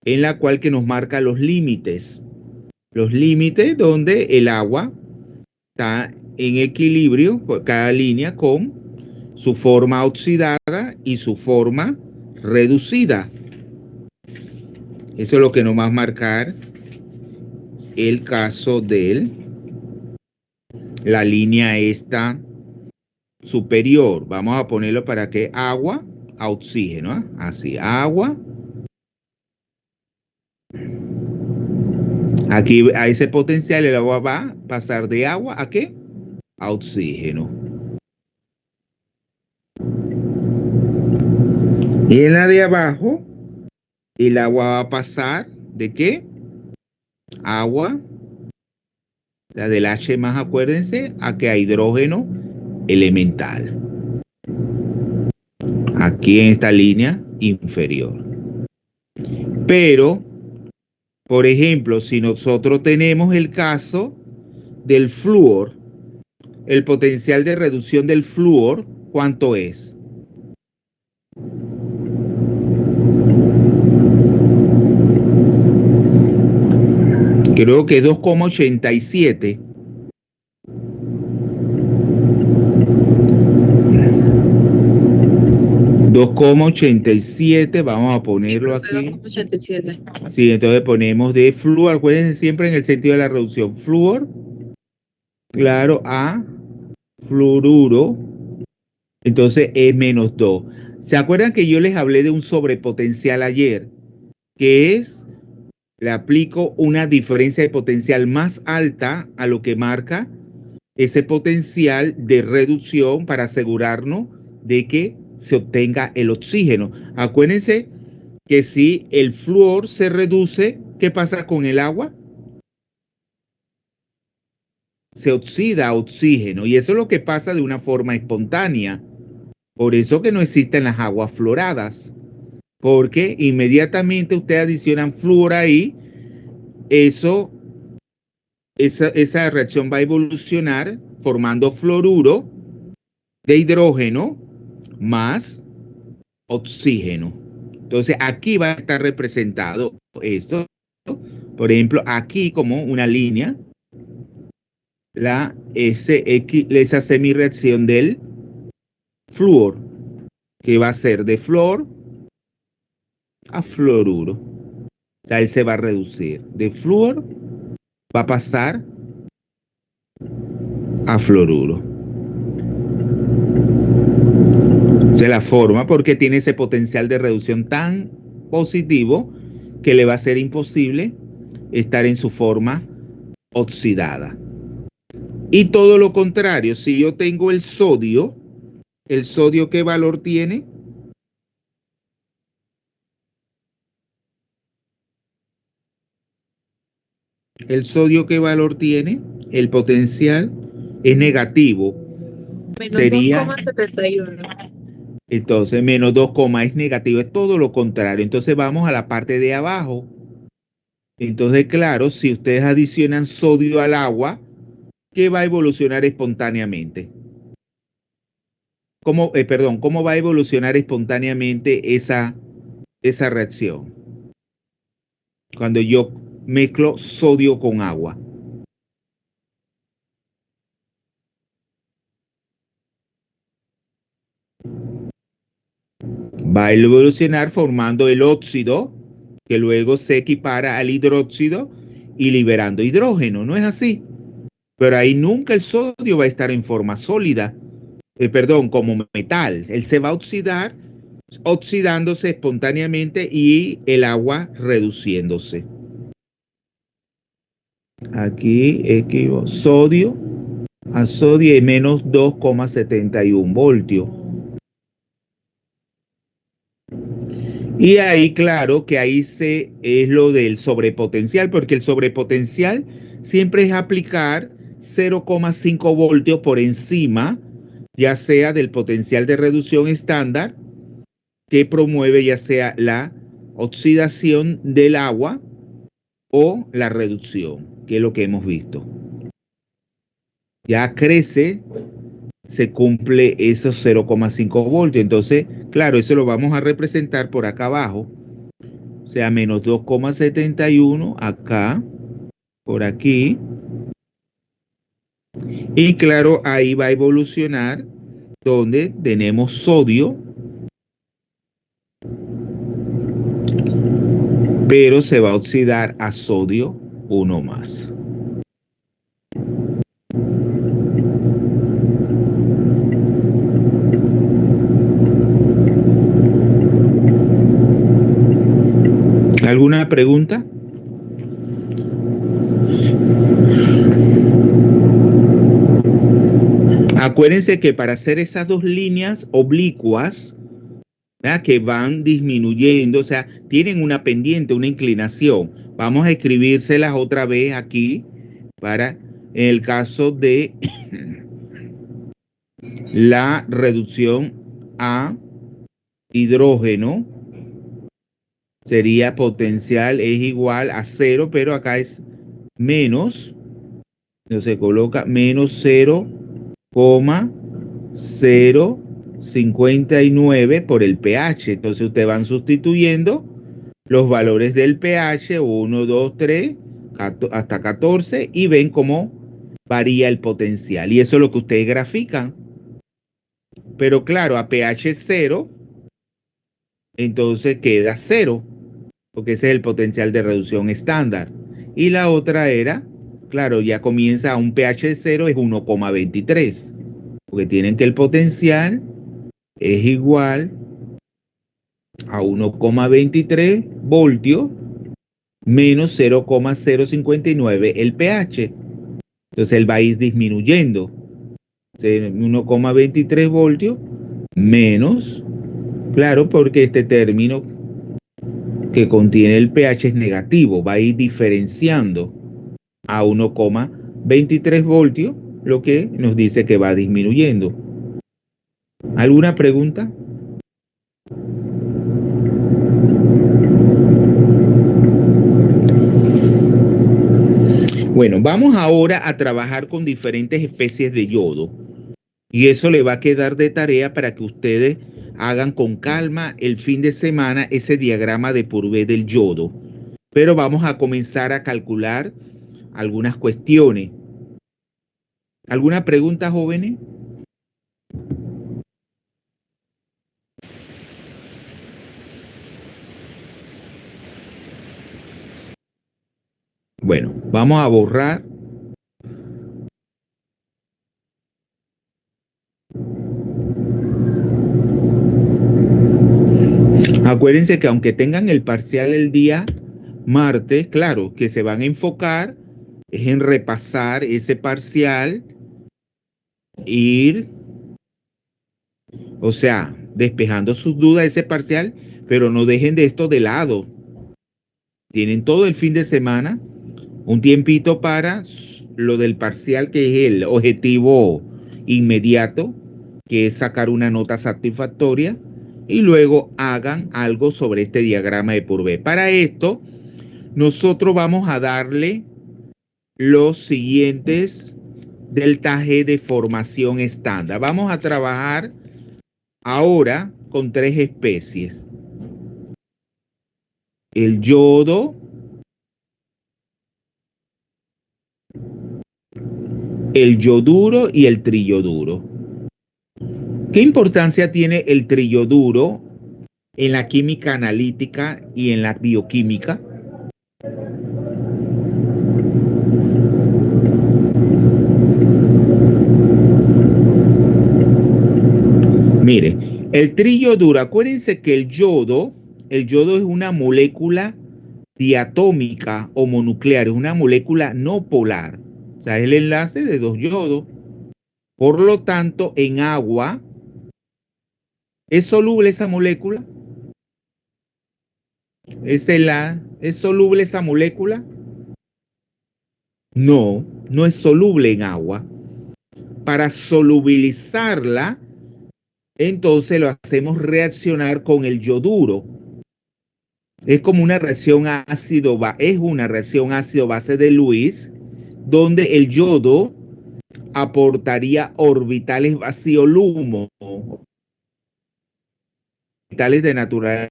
en la cual que nos marca los límites donde el agua está en equilibrio por cada línea con su forma oxidada y su forma reducida. Eso es lo que nos va a marcar el caso de la línea esta superior. Vamos a ponerlo para que agua a oxígeno, ¿eh? Así, agua. Aquí a ese potencial el agua va a pasar de agua a ¿qué? A oxígeno. Y en la de abajo, el agua va a pasar ¿de qué? Agua, la del H más, acuérdense, a que a hidrógeno elemental. Aquí en esta línea inferior. Pero, por ejemplo, si nosotros tenemos el caso del flúor, el potencial de reducción del flúor, ¿cuánto es? Creo que 2,87. Vamos a ponerlo Sí, aquí. 2,87. Sí, entonces ponemos de flúor, acuérdense siempre en el sentido de la reducción. Flúor, claro, a fluoruro, entonces es menos 2. ¿Se acuerdan que yo les hablé de un sobrepotencial ayer? Que es, le aplico una diferencia de potencial más alta a lo que marca ese potencial de reducción para asegurarnos de que se obtenga el oxígeno. Acuérdense que si el flúor se reduce, ¿qué pasa con el agua? Se oxida a oxígeno, y eso es lo que pasa de una forma espontánea. Por eso que no existen las aguas fluoradas, porque inmediatamente ustedes adicionan flúor ahí, esa reacción va a evolucionar formando fluoruro de hidrógeno más oxígeno. Entonces aquí va a estar representado esto, por ejemplo, aquí como una línea, esa semirreacción del flúor, que va a ser de flúor a fluoruro. O sea, él se va a reducir. De flúor va a pasar a fluoruro. Se la forma porque tiene ese potencial de reducción tan positivo que le va a ser imposible estar en su forma oxidada. Y todo lo contrario, si yo tengo ¿el sodio qué valor tiene? ¿El sodio qué valor tiene? El potencial es negativo. Menos Sería 2,71. Entonces, menos 2, es negativo, es todo lo contrario. Entonces, vamos a la parte de abajo. Entonces, claro, si ustedes adicionan sodio al agua, ¿qué va a evolucionar espontáneamente? ¿Cómo va a evolucionar espontáneamente esa reacción? Cuando yo mezclo sodio con agua. Va a evolucionar formando el óxido, que luego se equipara al hidróxido y liberando hidrógeno, ¿no es así? Pero ahí nunca el sodio va a estar en forma sólida, como metal. Él se va a oxidar, oxidándose espontáneamente y el agua reduciéndose. Aquí sodio a sodio es menos 2,71 voltios. Y ahí, claro, que ahí es lo del sobrepotencial, porque el sobrepotencial siempre es aplicar 0,5 voltios por encima, ya sea del potencial de reducción estándar, que promueve ya sea la oxidación del agua o la reducción, que es lo que hemos visto. Ya crece, se cumple esos 0,5 voltios. Entonces, claro, eso lo vamos a representar por acá abajo. O sea, menos 2,71 acá, por aquí. Y claro, ahí va a evolucionar donde tenemos sodio, pero se va a oxidar a sodio 1 más. ¿Alguna pregunta? Acuérdense que para hacer esas dos líneas oblicuas, ¿verdad?, que van disminuyendo, o sea, tienen una pendiente, una inclinación. Vamos a escribírselas otra vez aquí para en el caso de la reducción a hidrógeno. Sería potencial es igual a 0, pero acá es menos, entonces se coloca menos 0,059 por el pH. Entonces ustedes van sustituyendo los valores del pH, 1, 2, 3, hasta 14, y ven cómo varía el potencial. Y eso es lo que ustedes grafican. Pero claro, a pH 0, entonces queda 0, porque ese es el potencial de reducción estándar. Y la otra era, claro, ya comienza a un pH de 0, es 1,23, porque tienen que el potencial es igual a 1,23 voltios menos 0,059 el pH. Entonces él va a ir disminuyendo. 1,23 voltios menos, claro, porque este término que contiene el pH es negativo, va a ir diferenciando a 1,23 voltios, lo que nos dice que va disminuyendo. ¿Alguna pregunta? Bueno, vamos ahora a trabajar con diferentes especies de yodo. Y eso le va a quedar de tarea para que ustedes hagan con calma el fin de semana ese diagrama de Purvé del yodo. Pero vamos a comenzar a calcular algunas cuestiones. ¿Alguna pregunta, jóvenes? Bueno, vamos a borrar. Acuérdense que aunque tengan el parcial el día martes, claro, que se van a enfocar es en repasar ese parcial, ir, o sea, despejando sus dudas de ese parcial, pero no dejen de esto de lado. Tienen todo el fin de semana, un tiempito para lo del parcial, que es el objetivo inmediato, que es sacar una nota satisfactoria, y luego hagan algo sobre este diagrama de Purvé. Para esto, nosotros vamos a darle los siguientes delta G de formación estándar. Vamos a trabajar ahora con 3 especies: el yodo, el yoduro y el triyoduro. ¿Qué importancia tiene el triyoduro en la química analítica y en la bioquímica? Mire, el triyoduro, acuérdense que el yodo es una molécula diatómica o monuclear, es una molécula no polar. O sea, es el enlace de 2 yodos. Por lo tanto, en agua, ¿es soluble esa molécula? ¿Es soluble esa molécula? No, no es soluble en agua. Para solubilizarla, entonces lo hacemos reaccionar con el yoduro. Es como una reacción ácido-base de Lewis, donde el yodo aportaría orbitales vacío-LUMO, orbitales de naturaleza.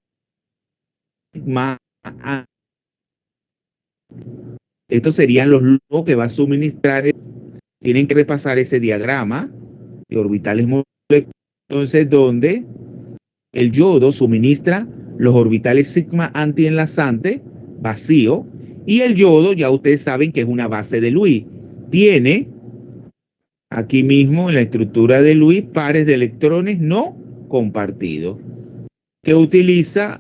Estos serían los LUMO que va a suministrar. Tienen que repasar ese diagrama de orbitales moleculares, entonces donde el yodo suministra los orbitales sigma antienlazante vacío, y el yodo ya ustedes saben que es una base de Lewis. Tiene aquí mismo en la estructura de Lewis pares de electrones no compartidos que utiliza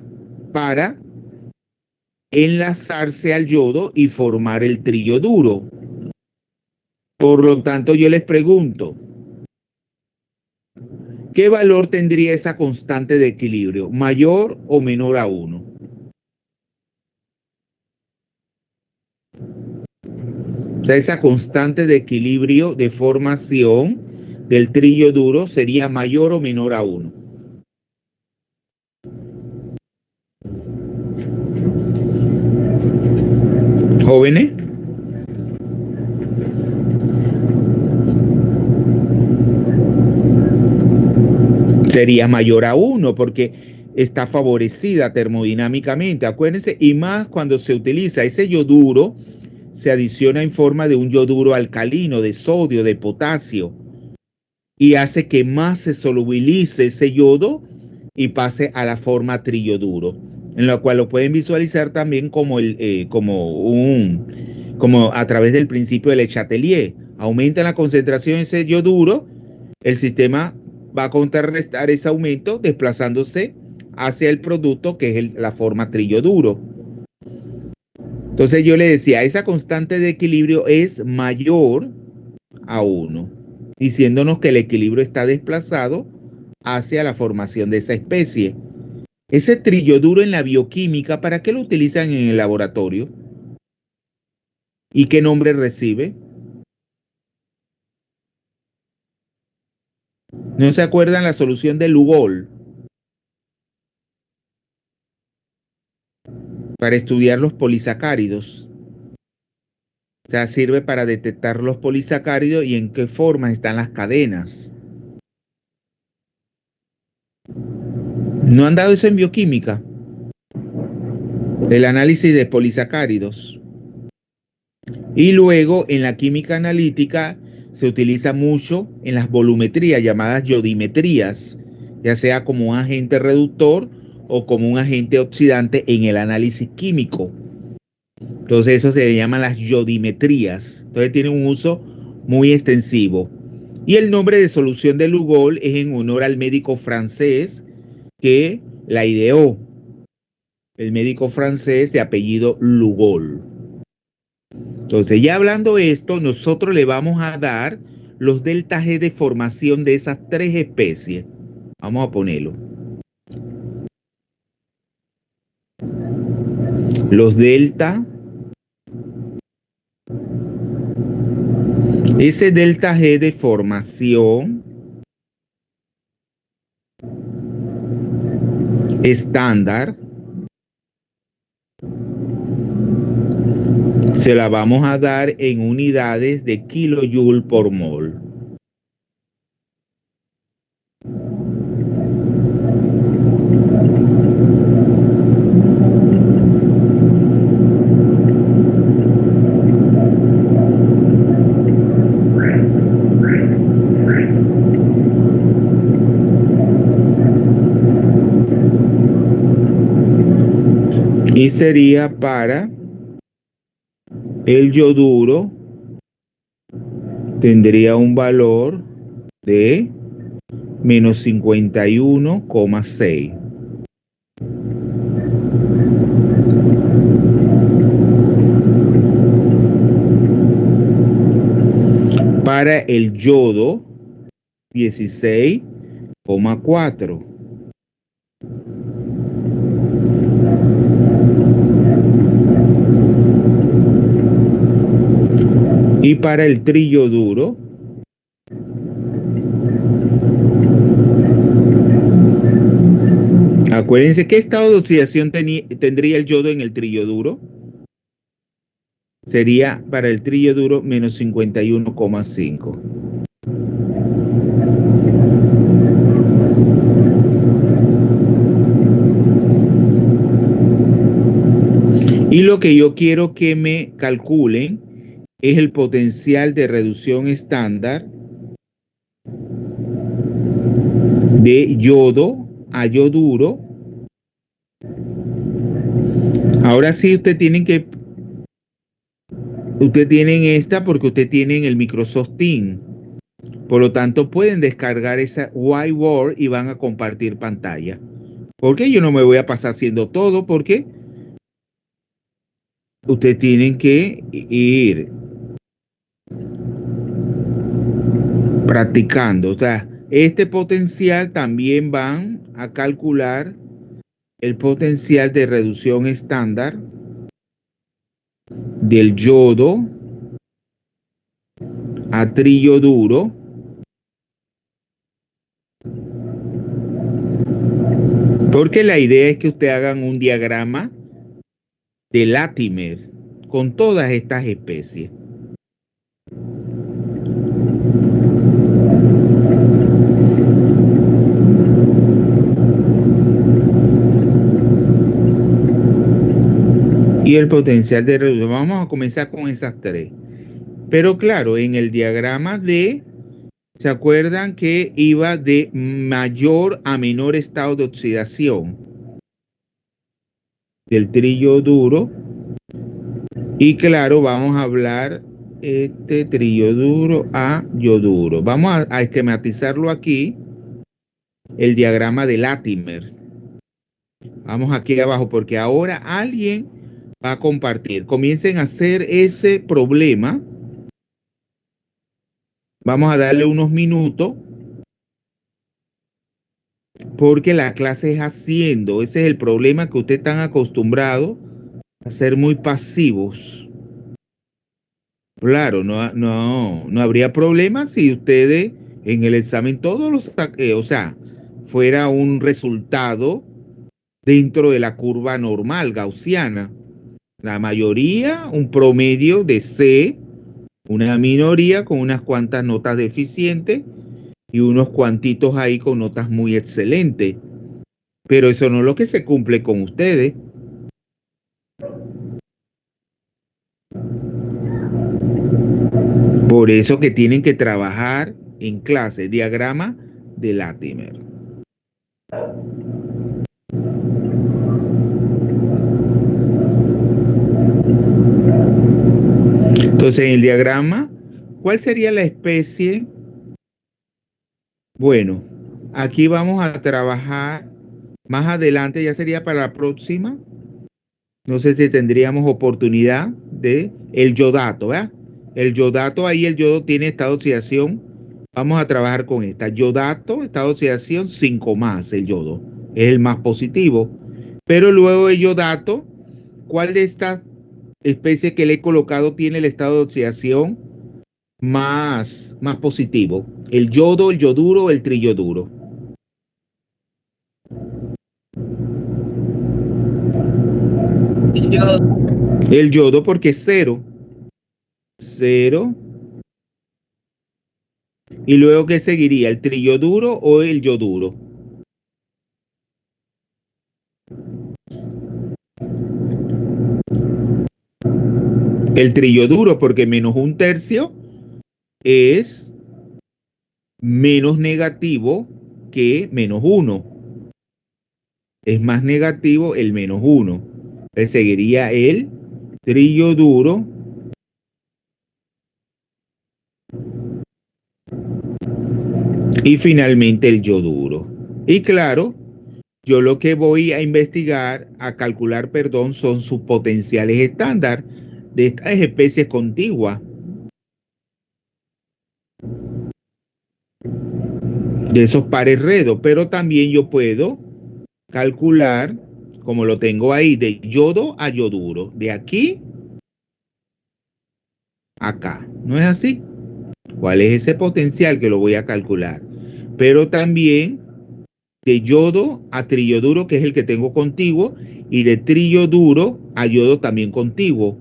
para enlazarse al yodo y formar el triyoduro. Por lo tanto, yo les pregunto, ¿qué valor tendría esa constante de equilibrio? ¿Mayor o menor a 1? O sea, esa constante de equilibrio de formación del triyoduro sería mayor o menor a 1. ¿Jóvenes? Sería mayor a 1 porque está favorecida termodinámicamente, acuérdense, y más cuando se utiliza ese yoduro, se adiciona en forma de un yoduro alcalino, de sodio, de potasio, y hace que más se solubilice ese yodo y pase a la forma triyoduro, en la cual lo pueden visualizar también como a través del principio de Le Chatelier. Aumenta la concentración de ese yoduro, el sistema va a contrarrestar ese aumento desplazándose hacia el producto que es la forma triyoduro. Entonces yo le decía, esa constante de equilibrio es mayor a 1, diciéndonos que el equilibrio está desplazado hacia la formación de esa especie. Ese triyoduro en la bioquímica, ¿para qué lo utilizan en el laboratorio? ¿Y qué nombre recibe? ¿No se acuerdan la solución de Lugol? Para estudiar los polisacáridos. O sea, sirve para detectar los polisacáridos y en qué forma están las cadenas. ¿No han dado eso en bioquímica? El análisis de polisacáridos. Y luego en la química analítica se utiliza mucho en las volumetrías llamadas yodimetrías, ya sea como un agente reductor o como un agente oxidante en el análisis químico. Entonces eso se llama las yodimetrías. Entonces tiene un uso muy extensivo. Y el nombre de solución de Lugol es en honor al médico francés que la ideó. El médico francés de apellido Lugol. Entonces, ya hablando esto, nosotros le vamos a dar los delta G de formación de esas 3 especies. Vamos a ponerlo. Los delta. Ese delta G de formación estándar se la vamos a dar en unidades de kilojoule por mol. Y sería para el yoduro, tendría un valor de menos 51,6. Para el yodo, 16,4. Y para el triyoduro, acuérdense, ¿qué estado de oxidación tendría el yodo en el triyoduro? Sería para el triyoduro menos 51,5. Y lo que yo quiero que me calculen es el potencial de reducción estándar de yodo a yoduro. Ahora sí, ustedes tienen esta porque ustedes tienen el Microsoft Teams. Por lo tanto, pueden descargar esa whiteboard y van a compartir pantalla. Porque yo no me voy a pasar haciendo todo, porque ustedes tienen que ir practicando. O sea, este potencial también van a calcular el potencial de reducción estándar del yodo a triyoduro porque la idea es que ustedes hagan un diagrama de Latimer con todas estas especies. Y el potencial de reducción. Vamos a comenzar con esas tres. Pero claro, en el diagrama ¿se acuerdan que iba de mayor a menor estado de oxidación? Del triyoduro. Y claro, vamos a hablar triyoduro a yoduro. Vamos a esquematizarlo aquí. El diagrama de Latimer. Vamos aquí abajo porque ahora alguien va a compartir. Comiencen a hacer ese problema. Vamos a darle unos minutos porque la clase es haciendo. Ese es el problema, que ustedes están acostumbrados a ser muy pasivos. Claro, no habría problema si ustedes en el examen todos los o sea, fuera un resultado dentro de la curva normal gaussiana. La mayoría un promedio de C, una minoría con unas cuantas notas deficientes y unos cuantitos ahí con notas muy excelentes. Pero eso no es lo que se cumple con ustedes. Por eso que tienen que trabajar en clase, diagrama de Latimer. Entonces, en el diagrama, ¿cuál sería la especie? Bueno, aquí vamos a trabajar más adelante, ya sería para la próxima. No sé si tendríamos oportunidad de el yodato, ¿verdad? El yodato, ahí el yodo tiene estado de oxidación. Vamos a trabajar con esta. Yodato, estado de oxidación 5 más, el yodo. Es el más positivo. Pero luego el yodato, ¿cuál de estas especies que le he colocado tiene el estado de oxidación más positivo? ¿El yodo, el yoduro o el triyoduro? El yodo. El yodo porque es 0. 0. ¿Y luego qué seguiría? ¿El triyoduro o el yoduro? El triyoduro porque menos 1/3 es menos negativo que menos 1. Es más negativo el menos 1. Entonces seguiría el triyoduro y finalmente el yoduro. Y claro, yo lo que voy a investigar, a calcular, perdón, son sus potenciales estándar de estas especies contiguas. De esos pares redos, pero también yo puedo calcular, como lo tengo ahí, de yodo a yoduro, de aquí a acá. ¿No es así? ¿Cuál es ese potencial que lo voy a calcular? Pero también de yodo a triyoduro, que es el que tengo contiguo, y de triyoduro a yodo también contiguo.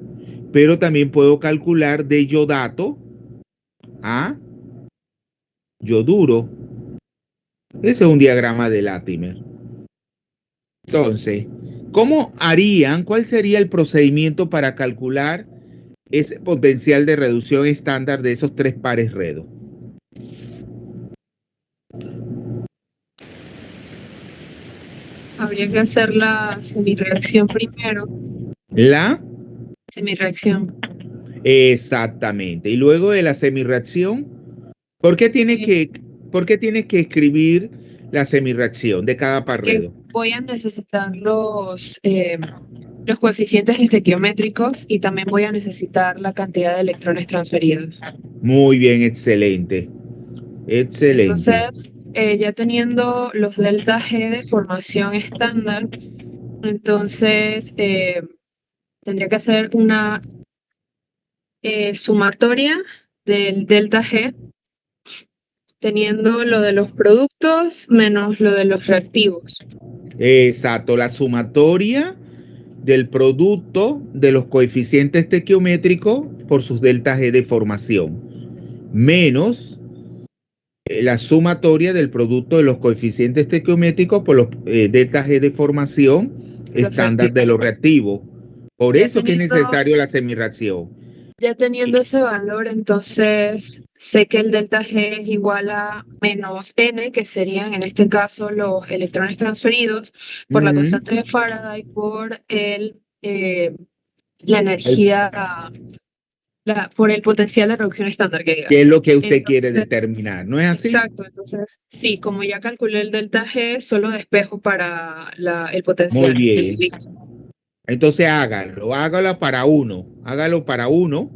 Pero también puedo calcular de yodato a yoduro. Ese es un diagrama de Latimer. Entonces, ¿cómo harían? ¿Cuál sería el procedimiento para calcular ese potencial de reducción estándar de esos 3 pares redos? Habría que hacer la semirreacción primero. La Semirreacción. Exactamente. Y luego de la semirreacción, ¿por qué tienes que escribir la semirreacción de cada par Que redo? voy a necesitar los coeficientes estequiométricos y también voy a necesitar la cantidad de electrones transferidos. Muy bien, excelente. Excelente. Entonces, ya teniendo los delta G de formación estándar, entonces tendría que hacer una sumatoria del delta G, teniendo lo de los productos menos lo de los reactivos. Exacto, la sumatoria del producto de los coeficientes estequiométricos por sus deltas G de formación, menos la sumatoria del producto de los coeficientes estequiométricos por los deltas G de formación estándar de los reactivos. Por Ya eso es que es necesario la semirreacción. Ya teniendo ese valor, entonces sé que el delta G es igual a menos N, que serían en este caso los electrones transferidos por la constante de Faraday por la energía, por el potencial de reducción estándar que diga. ¿Qué es lo que usted quiere Entonces, determinar? ¿No es así? exacto, entonces sí, como ya calculé el delta G, solo despejo para el potencial. Muy bien. Listo. Entonces hágalo para uno. Hágalo para uno.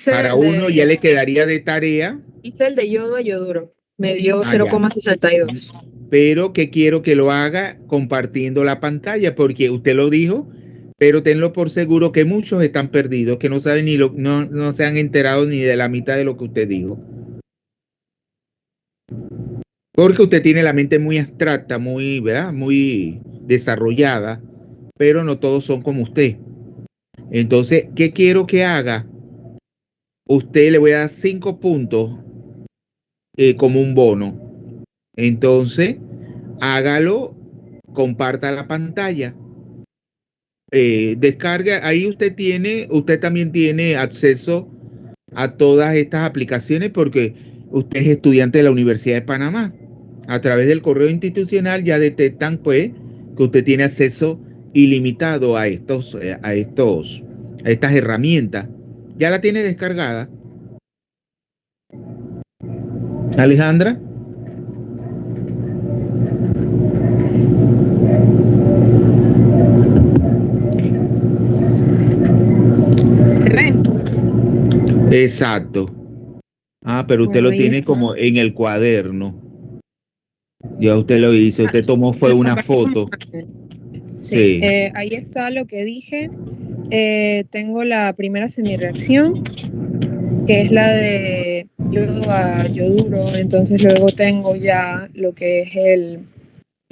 Para uno ya le quedaría de tarea. Hice el de yodo a yoduro. Me dio Ya. 0,62. Pero que quiero que lo haga compartiendo la pantalla, porque usted lo dijo, pero tenlo por seguro que muchos están perdidos, que no saben no se han enterado ni de la mitad de lo que usted dijo. Porque usted tiene la mente muy abstracta, muy, ¿verdad? Muy desarrollada, pero no todos son como usted. Entonces, ¿qué quiero que haga? Usted le voy a dar 5 puntos como un bono. Entonces, hágalo, comparta la pantalla. Descarga, ahí usted también tiene acceso a todas estas aplicaciones porque usted es estudiante de la Universidad de Panamá. A través del correo institucional ya detectan pues que usted tiene acceso ilimitado a estas herramientas. ¿Ya la tiene descargada, Alejandra? Exacto. Ah, pero usted Bueno, lo ahí tiene está. como en el cuaderno. Ya usted lo hizo, usted tomó fue Lo una compartimos foto. aparte. Sí. Ahí está lo que dije. Tengo la primera semirreacción, que es la de yodo a yoduro. Entonces luego tengo ya lo que es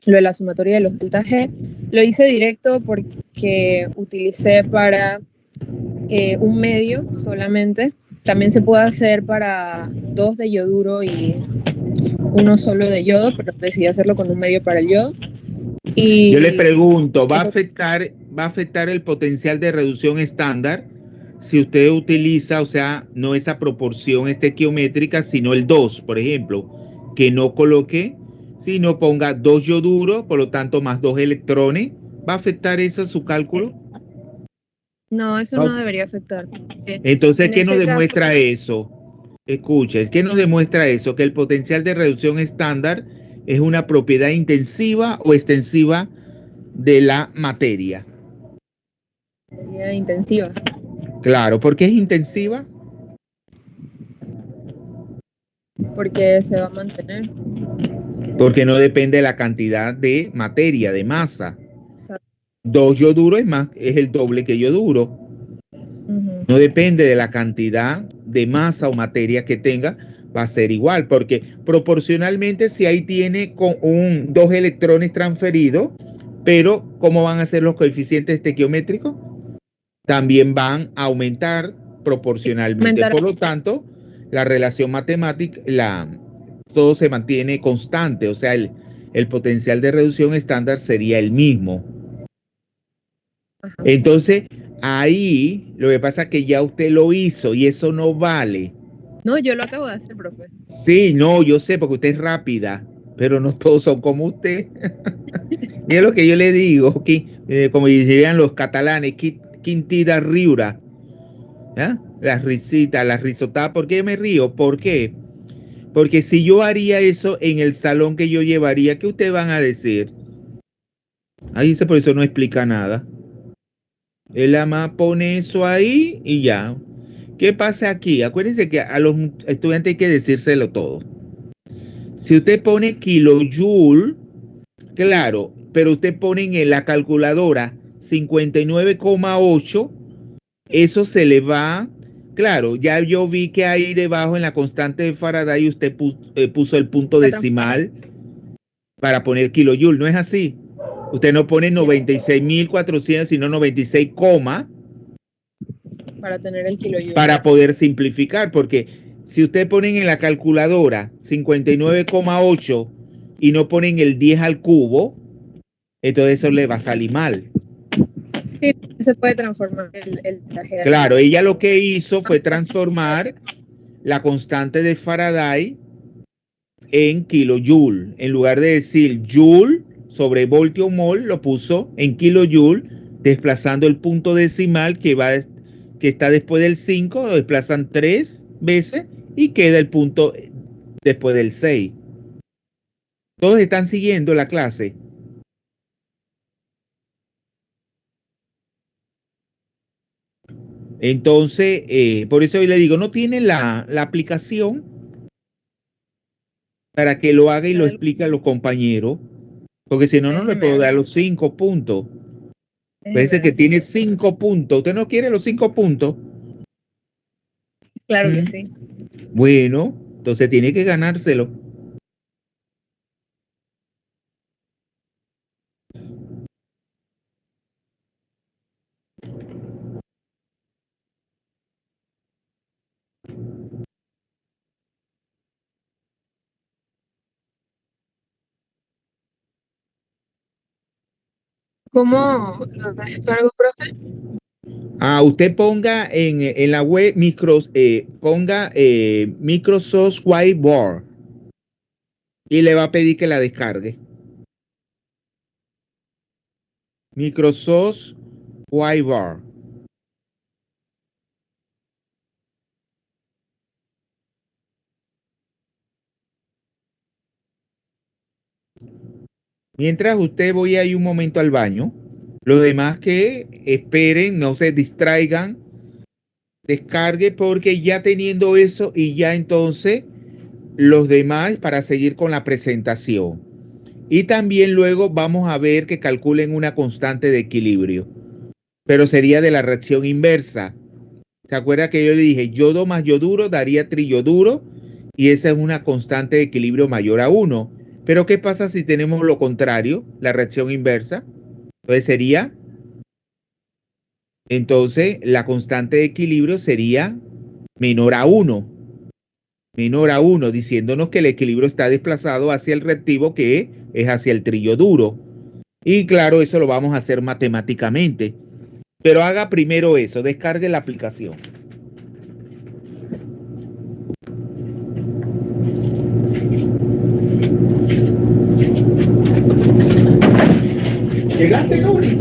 lo de la sumatoria de los delta G. Lo hice directo porque utilicé para un medio solamente. También se puede hacer para 2 de yoduro y 1 solo de yodo, pero decidí hacerlo con un medio para el yodo. Y yo le pregunto, ¿va a afectar el potencial de reducción estándar si usted utiliza, o sea, no esa proporción estequiométrica, sino el 2, por ejemplo, que no coloque, sino ponga 2 yoduro, por lo tanto más 2 electrones? ¿Va a afectar eso su cálculo? no, eso no debería afectar. Entonces, En ¿qué nos ese caso, demuestra eso? Escuche, ¿qué nos demuestra eso? Que el potencial de reducción estándar es una propiedad intensiva o extensiva de la materia. sería intensiva. Claro, ¿por qué es intensiva? Porque se va a mantener. Porque no depende de la cantidad de materia, de masa. Exacto. 2 yoduro es el doble que yoduro. No depende de la cantidad de masa o materia que tenga, va a ser igual, porque proporcionalmente si ahí tiene con 2 electrones transferidos, pero ¿cómo van a ser los coeficientes estequiométricos? También van a aumentar proporcionalmente. Por lo tanto, la relación matemática, todo se mantiene constante, o sea, el potencial de reducción estándar sería el mismo. Ajá. Entonces, ahí lo que pasa es que ya usted lo hizo y eso no vale. No, yo lo acabo de hacer, profe. Sí, no, yo sé, porque usted es rápida, pero no todos son como usted. Mira lo que yo le digo, como dirían los catalanes, quintida riura. ¿Ah? Las risitas, las risotadas. ¿Por qué me río? ¿Por qué? Porque si yo haría eso en el salón que yo llevaría, ¿qué ustedes van a decir? Ahí dice, por eso no explica nada. El ama pone eso ahí y ya. ¿Qué pasa aquí? Acuérdense que a los estudiantes hay que decírselo todo. Si usted pone kilojoule, claro, pero usted pone en la calculadora 59,8, eso se le va. Claro, ya yo vi que ahí debajo en la constante de Faraday usted puso el punto decimal para poner kilojoule, ¿no es así? Usted no pone 96.400, sino 96, para tener el kilojoule. para poder simplificar, porque si usted ponen en la calculadora 59,8 y no ponen el 10 al cubo, entonces eso le va a salir mal. Sí, se puede transformar el traje. Claro, ella lo que hizo fue transformar la constante de Faraday en kilojoule. En lugar de decir joule sobre voltio mol, lo puso en kilojoule, desplazando el punto decimal que está después del 5, lo desplazan 3 veces y queda el punto después del 6. Todos están siguiendo la clase. Entonces, por eso yo le digo, no tiene la aplicación para que lo haga y lo explique a los compañeros, porque si no, no le puedo dar los 5 puntos. Parece que tiene 5 puntos. ¿Usted no quiere los 5 puntos? Claro que sí. Bueno, entonces tiene que ganárselo. ¿Cómo lo descargo, profe? Usted ponga en la web ponga Microsoft Whiteboard y le va a pedir que la descargue. Microsoft Whiteboard. Mientras usted voy ahí un momento al baño, los demás que esperen, no se distraigan, descargue, porque ya teniendo eso y ya entonces los demás para seguir con la presentación. Y también luego vamos a ver que calculen una constante de equilibrio, pero sería de la reacción inversa. ¿Se acuerda que yo le dije yodo más yoduro daría triyoduro? Y esa es una constante de equilibrio mayor a 1. Pero ¿qué pasa si tenemos lo contrario, la reacción inversa? Entonces la constante de equilibrio sería menor a 1, diciéndonos que el equilibrio está desplazado hacia el reactivo, que es hacia el trillo duro. Y claro, eso lo vamos a hacer matemáticamente. Pero haga primero eso, descargue la aplicación. ¿Llegaste, Lori?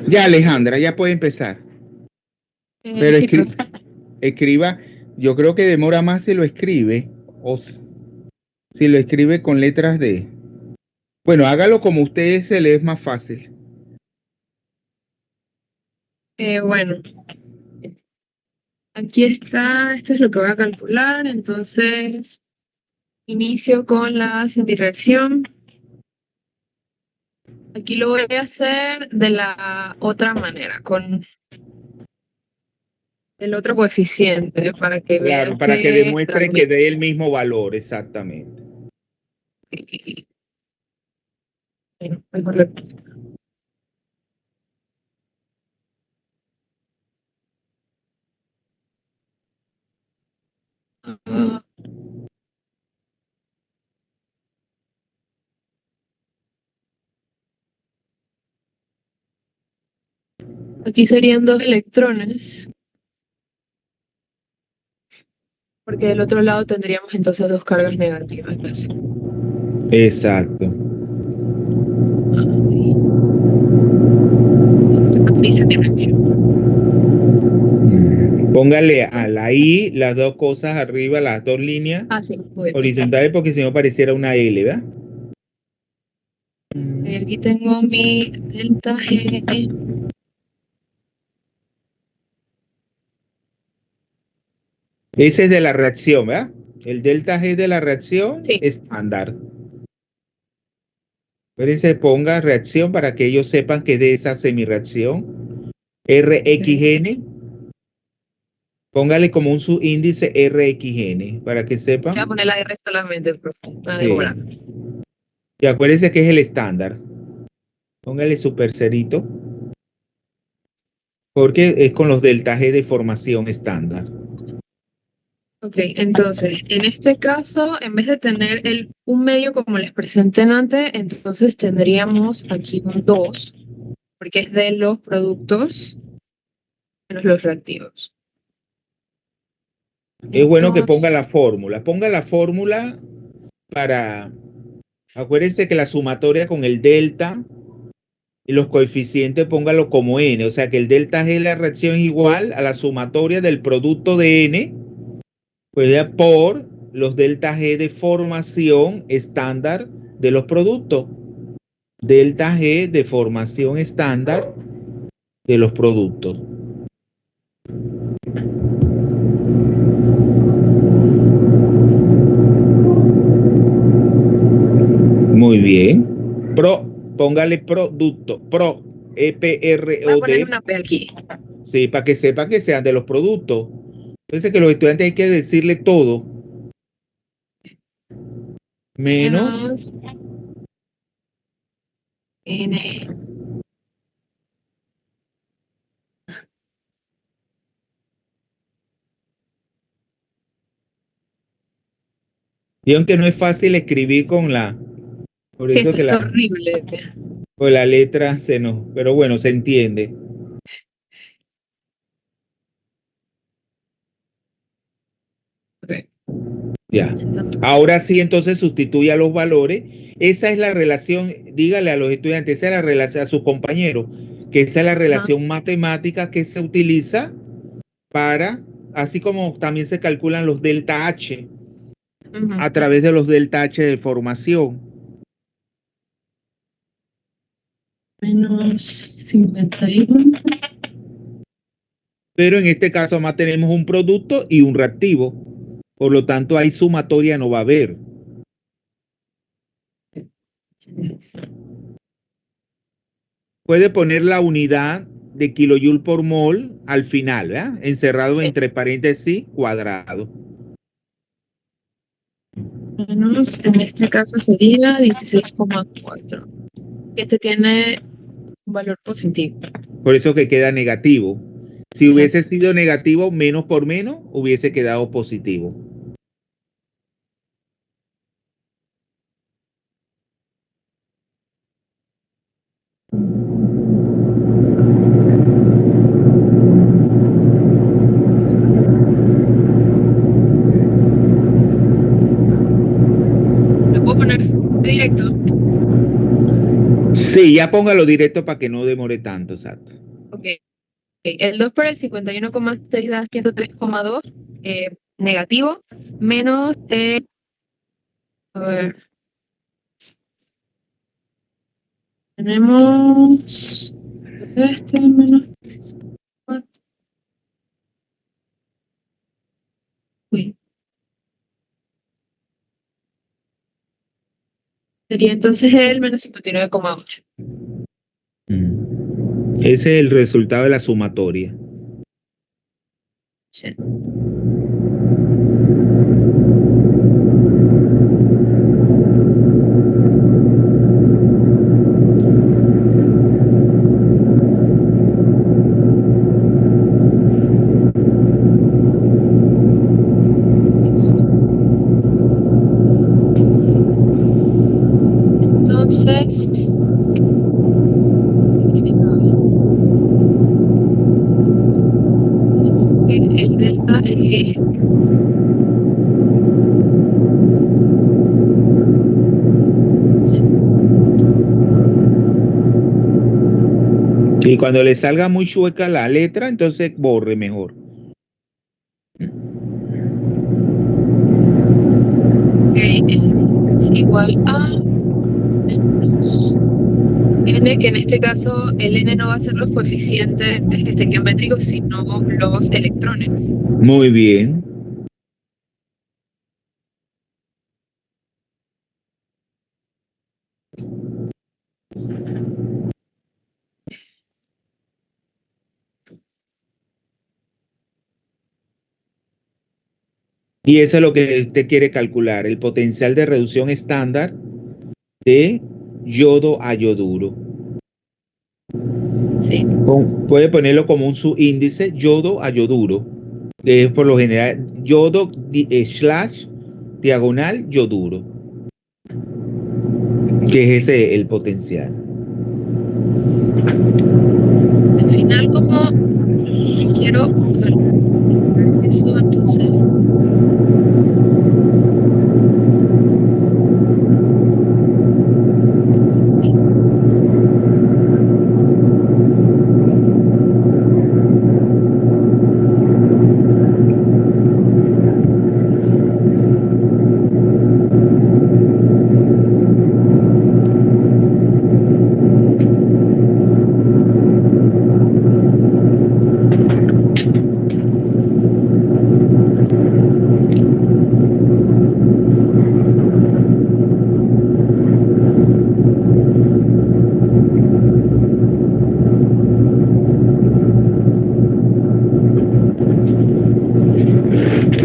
Ya Alejandra, ya puede empezar. Pero Sí, profe. escriba, yo creo que demora más si lo escribe o si lo escribe con letras de... Bueno, hágalo como usted se le es más fácil. Bueno, aquí está, esto es lo que voy a calcular, entonces inicio con la semireacción. Aquí lo voy a hacer de la otra manera, con el otro coeficiente, para que Claro, vean para que que demuestre que dé el mismo valor, exactamente. Bueno, mejor le puse. Ah, aquí serían 2 electrones, porque del otro lado tendríamos entonces 2 cargas negativas. Exacto. reacción. Póngale a la I las dos cosas arriba, las dos líneas Ah, sí, muy bien. horizontales, porque si no pareciera una L, ¿verdad? Aquí tengo mi delta G. Ese es de la reacción, ¿verdad? El delta G de la reacción Sí. estándar. Espérense, ponga reacción para que ellos sepan que es de esa semirreacción. RXN. Póngale como un subíndice RXN para que Voy a sepan. poner la R solamente, profe. Una Sí. demora. Y acuérdense que es el estándar. Póngale super cerito. Porque es con los delta G de formación estándar. Ok, entonces, en este caso, en vez de tener un medio como les presenté antes, entonces tendríamos aquí un 2, porque es de los productos menos los reactivos. Es bueno que ponga Entonces, la fórmula. Ponga la fórmula para... Acuérdense que la sumatoria con el delta y los coeficientes póngalo como n. O sea que el delta G de la reacción es igual a la sumatoria del producto de n, pues ya por los delta G de formación estándar de los productos. Delta G de formación estándar de los productos. Muy bien. Póngale producto. voy a poner EPROD. una P aquí. Sí, para que sepan que sean de los productos. Entonces que los estudiantes hay que decirle todo. Menos N. y aunque no es fácil escribir con la, por Sí, eso esto que está la, horrible. pues la letra se nos, pero bueno, se entiende. Ok. Ya. Entonces, Ahora sí, entonces sustituya los valores. Esa es la relación, dígale a los estudiantes, esa es la relación a sus compañeros, que esa es la relación matemática que se utiliza para, así como también se calculan los delta H a través de los delta H de formación. menos 51. Pero en este caso además tenemos un producto y un reactivo. Por lo tanto, ahí sumatoria no va a haber. Puede poner la unidad de kilojoule por mol al final, ¿verdad? Encerrado Sí. entre paréntesis cuadrado. Menos, en este caso sería 16,4. Este tiene un valor positivo. Por eso que queda negativo. Si Exacto. hubiese sido negativo, menos por menos, hubiese quedado positivo. ¿Lo puedo poner directo? Sí, ya póngalo directo para que no demore tanto, exacto. Ok. El 2 por el 51,6 da 103,2 negativo, menos, a ver, tenemos este menos 4. Uy. Sería entonces el menos 59,8. Ese es el resultado de la sumatoria. Sí. Entonces, tenemos que el delta Y cuando le salga muy chueca la letra, entonces borre mejor. Ok, es igual a menos n, que en este caso el n no va a ser los coeficientes estequiométricos, sino los electrones. Muy bien. Y eso es lo que usted quiere calcular, el potencial de reducción estándar de yodo a yoduro. Sí. Puede ponerlo como un subíndice yodo a yoduro, que es por lo general yodo slash diagonal yoduro, que es ese el potencial. Al final, como quiero calcular eso, entonces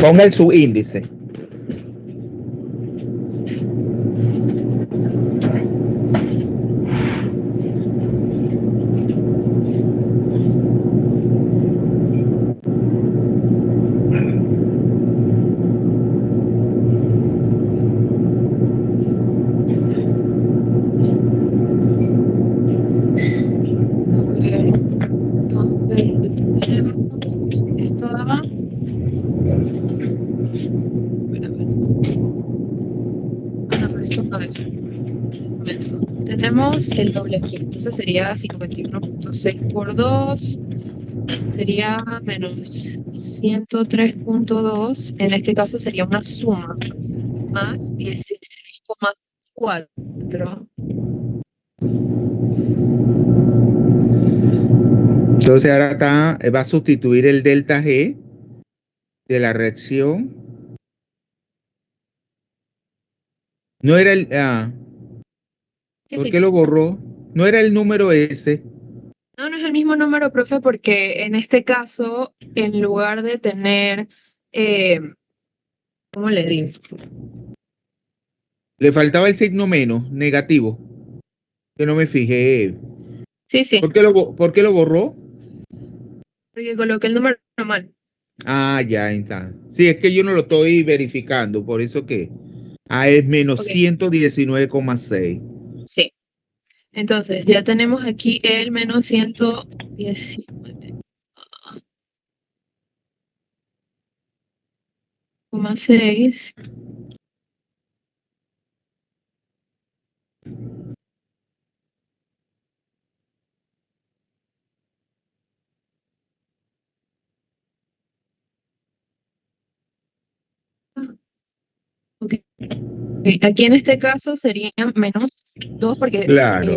Ponga el subíndice. entonces tenemos esto daba. No, pero esto no es. Un momento. Tenemos el doble aquí, entonces sería 51.6 por 2, sería menos 103.2. En este caso sería una suma, más 16,4. Entonces ahora va a sustituir el delta G de la reacción. No era el... Sí, ¿por sí, qué sí. lo borró? No era el número ese. No, no es el mismo número, profe, porque en este caso, en lugar de tener, ¿cómo le digo? Le faltaba el signo menos, negativo. Que no me fijé. Sí, sí, ¿Por qué lo borró? porque coloqué el número mal. Ah, ya está. Sí, es que yo no lo estoy verificando, por eso que... es menos Ok, 119,6. sí. Entonces, ya tenemos aquí el menos 119,6. Ok. Ok, aquí en este caso sería menos 2 porque Claro.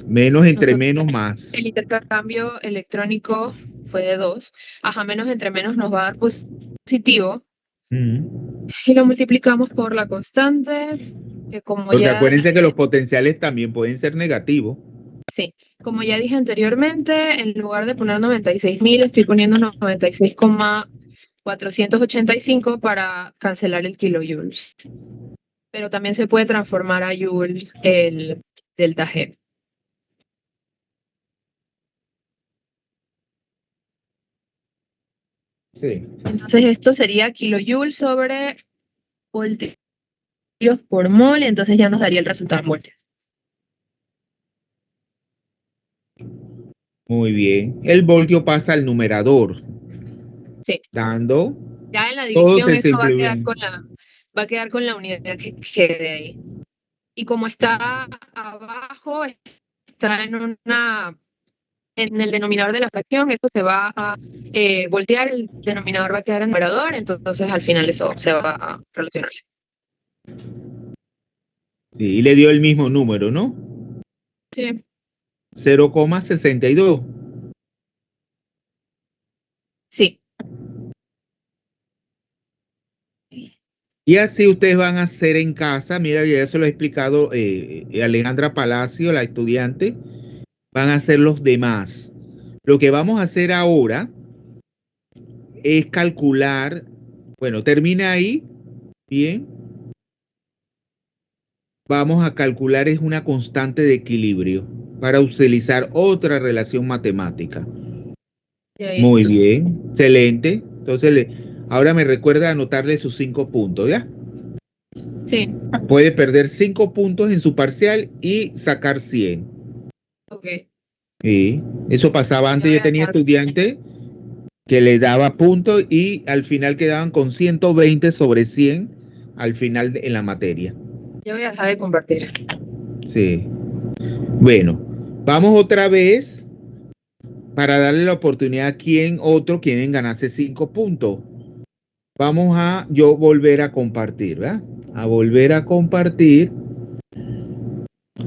Menos entre nosotros, menos más. el intercambio electrónico fue de 2. Ajá, menos entre menos nos va a dar positivo. Mm. Y lo multiplicamos por la constante, que como Porque ya acuérdense que dije, los potenciales también pueden ser negativos. sí, como ya dije anteriormente, en lugar de poner 96.000, estoy poniendo 96,485 para cancelar el kilojoules. Pero también se puede transformar a joules el delta G. Sí. Entonces esto sería kilojoules sobre voltios por mol, entonces ya nos daría el resultado en voltios. Muy bien. El voltio pasa al numerador, Sí, dando, ya en la todo división se eso simplifica. va a quedar con la unidad que quede ahí. Y como está abajo, está en una en el denominador de la fracción, esto se va a voltear, el denominador va a quedar en numerador, entonces al final eso se va a relacionarse. Sí, y le dio el mismo número, ¿no? Sí. 0,62. Sí. Y así ustedes van a hacer en casa, mira, ya se lo he explicado Alejandra Palacio, la estudiante, van a hacer los demás. Lo que vamos a hacer ahora es calcular, bueno, termina ahí, bien. Vamos a calcular es una constante de equilibrio para utilizar otra relación matemática. Muy bien, excelente. Entonces, ahora me recuerda anotarle sus 5 puntos, ¿ya? Sí. Puede perder 5 puntos en su parcial y sacar 100. Ok. Sí, eso pasaba antes. Yo tenía estudiantes que le daba puntos y al final quedaban con 120 sobre 100 al final en la materia. Ya voy a dejar de compartir. Sí. Bueno, vamos otra vez para darle la oportunidad a quien quieren ganarse 5 puntos. Vamos a yo volver a compartir, ¿verdad? A volver a compartir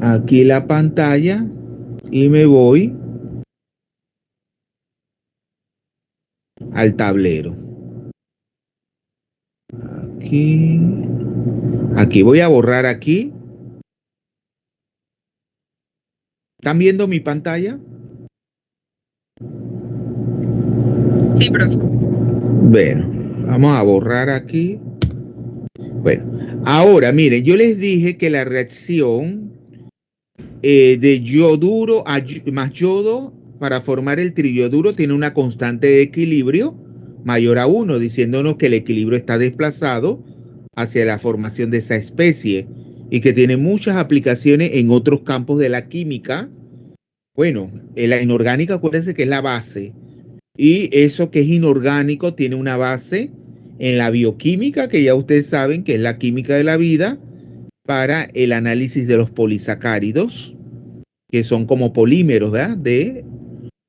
aquí la pantalla y me voy al tablero. Aquí voy a borrar aquí. ¿Están viendo mi pantalla? Sí, profe. Bueno, vamos a borrar aquí. Bueno, ahora miren, yo les dije que la reacción de yoduro más yodo para formar el triyoduro tiene una constante de equilibrio mayor a 1, diciéndonos que el equilibrio está desplazado hacia la formación de esa especie y que tiene muchas aplicaciones en otros campos de la química. Bueno, en la inorgánica, acuérdense que es la base, y eso que es inorgánico tiene una base en la bioquímica, que ya ustedes saben que es la química de la vida, para el análisis de los polisacáridos, que son como polímeros, ¿verdad?, de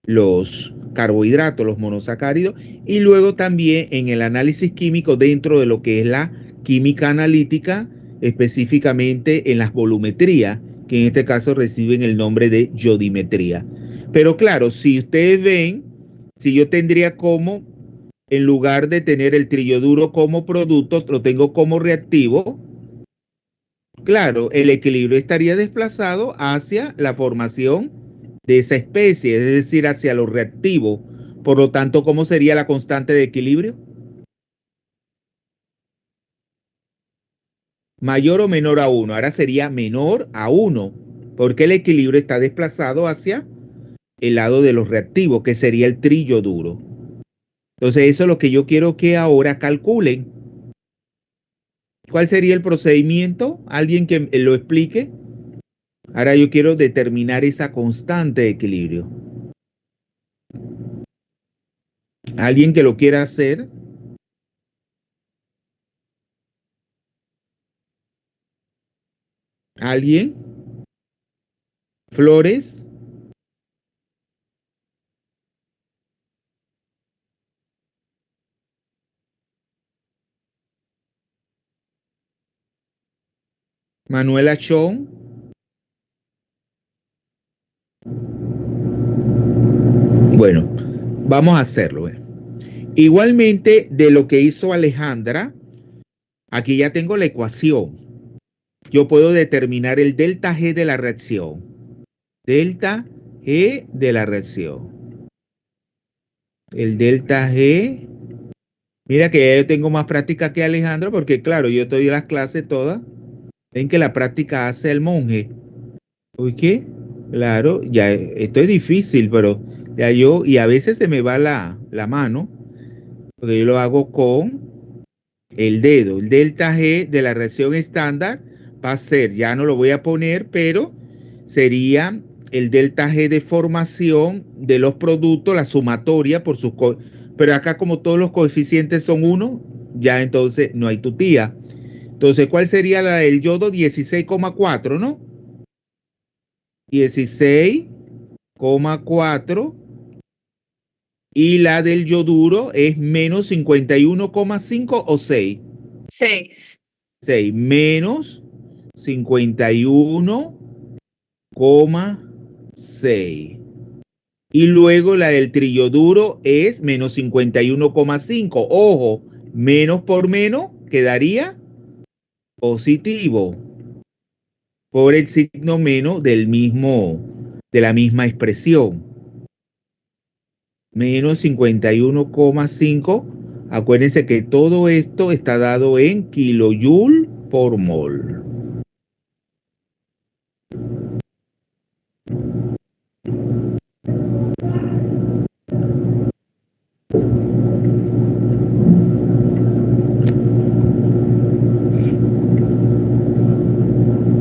los carbohidratos, los monosacáridos, y luego también en el análisis químico dentro de lo que es la química analítica, específicamente en las volumetrías, que en este caso reciben el nombre de yodimetría. Pero claro, si ustedes ven, si yo tendría como, en lugar de tener el triyoduro como producto, lo tengo como reactivo, claro, el equilibrio estaría desplazado hacia la formación de esa especie, es decir, hacia lo reactivo. Por lo tanto, ¿cómo sería la constante de equilibrio? Mayor o menor a 1. Ahora sería menor a 1, porque el equilibrio está desplazado hacia el lado de los reactivos, que sería el triyoduro. Entonces, eso es lo que yo quiero que ahora calculen. ¿Cuál sería el procedimiento? ¿Alguien que lo explique? Ahora yo quiero determinar esa constante de equilibrio. ¿Alguien que lo quiera hacer? ¿Alguien? ¿Flores? ¿Manuela Chong? Bueno, vamos a hacerlo. Igualmente de lo que hizo Alejandra, aquí ya tengo la ecuación. Yo puedo determinar el delta G de la reacción. Delta G de la reacción. El delta G. Mira que ya yo tengo más práctica que Alejandra porque claro, yo estoy en las clases todas. Ven que la práctica hace el monje. ¿Uy qué? Claro, ya esto es difícil, pero ya yo, y a veces se me va la mano, porque yo lo hago con el dedo. El delta G de la reacción estándar va a ser, ya no lo voy a poner, pero sería el delta G de formación de los productos, la sumatoria por sus... Pero acá como todos los coeficientes son 1, ya entonces no hay tutía. Entonces, ¿cuál sería la del yodo? 16,4, ¿no? 16,4 4 y la del yoduro es menos 51,5 o 6. 6. 6 menos 51,6. Y luego la del triyoduro es menos 51,5. Ojo, menos por menos quedaría positivo por el signo menos de la misma expresión. Menos 51,5. Acuérdense que todo esto está dado en kilojoule por mol.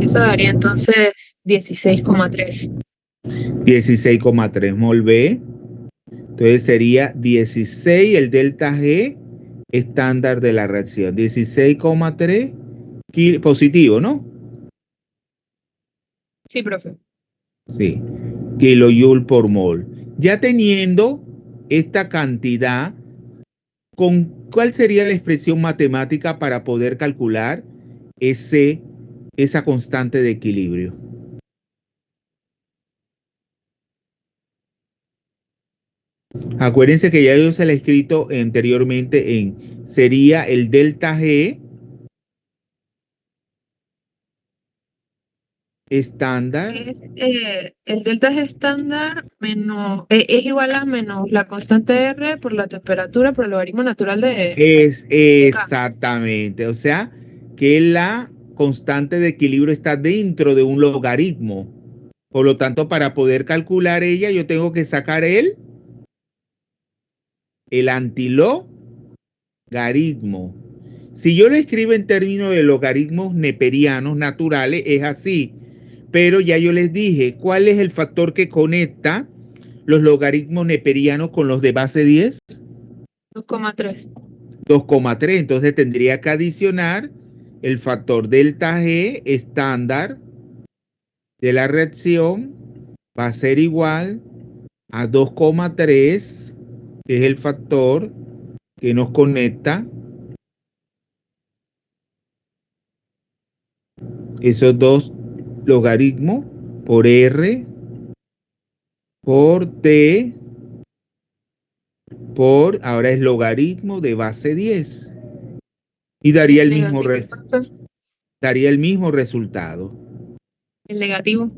Eso daría entonces 16,3. 16,3 mol B. Entonces sería 16 el delta G estándar de la reacción. 16,3 positivo, ¿no? Sí, profe. Sí, kilojoule por mol. Ya teniendo esta cantidad, ¿cuál sería la expresión matemática para poder calcular esa constante de equilibrio? Acuérdense que ya yo se la he escrito anteriormente sería el delta G estándar. El delta G estándar es igual a menos la constante R por la temperatura por el logaritmo natural de K. Exactamente, o sea que la constante de equilibrio está dentro de un logaritmo. Por lo tanto, para poder calcular ella, yo tengo que sacar el antilogaritmo. Si yo lo escribo en términos de logaritmos neperianos naturales, es así. Pero ya yo les dije, ¿cuál es el factor que conecta los logaritmos neperianos con los de base 10? 2,3. 2,3. Entonces tendría que adicionar el factor delta G estándar de la reacción. Va a ser igual a 2,3, que es el factor que nos conecta esos dos logaritmos por R por T por, ahora es logaritmo de base 10 y daría el mismo resultado. El negativo.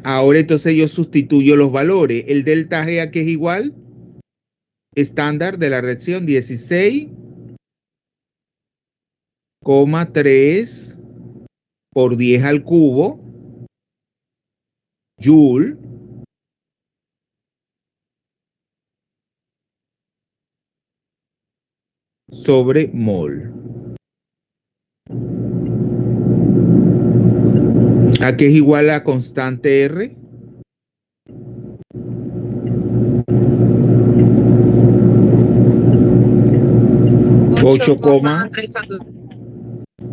Ahora entonces yo sustituyo los valores. El delta G aquí es igual estándar de la reacción 16,3 por 10 al cubo joule sobre mol. ¿A qué es igual a constante R? Ocho coma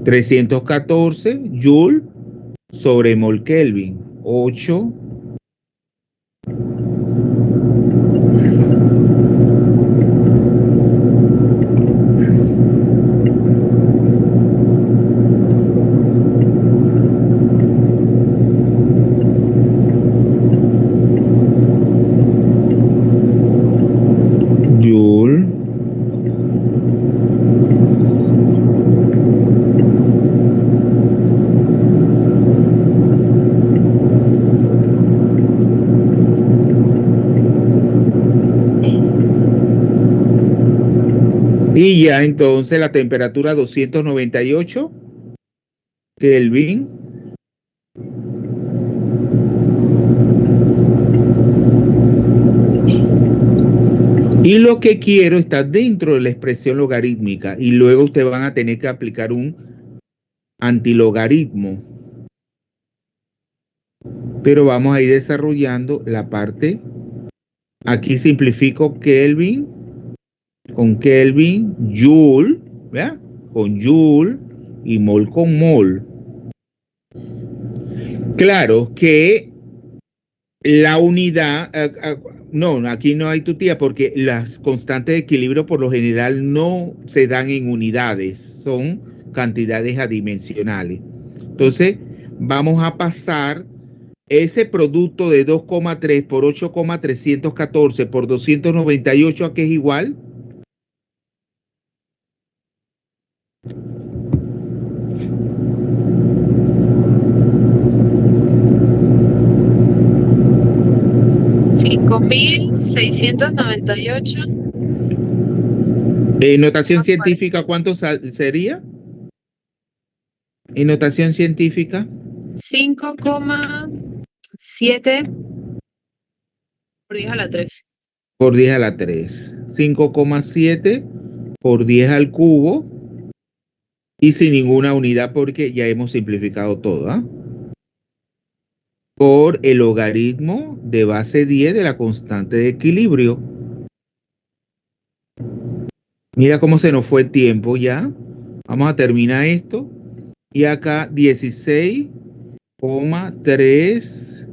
314 joule sobre mol Kelvin. 8 joule y ya entonces la temperatura 298 Kelvin. Y lo que quiero está dentro de la expresión logarítmica y luego ustedes van a tener que aplicar un antilogaritmo. Pero vamos a ir desarrollando la parte. Aquí simplifico Kelvin con Kelvin, joule, ¿verdad? Con joule y mol con mol. Claro que La unidad, no, aquí no hay tutía porque las constantes de equilibrio por lo general no se dan en unidades, son cantidades adimensionales. Entonces, vamos a pasar ese producto de 2,3 por 8,314 por 298, ¿a qué es igual? $5,698. En notación científica, ¿cuánto sería? En notación científica. 5,7 por 10 a la 3. Por 10 a la 3. 5,7 por 10 al cubo. Y sin ninguna unidad porque ya hemos simplificado todo, ¿ah? Por el logaritmo de base 10 de la constante de equilibrio. Mira cómo se nos fue el tiempo ya. Vamos a terminar esto. Y acá 16,3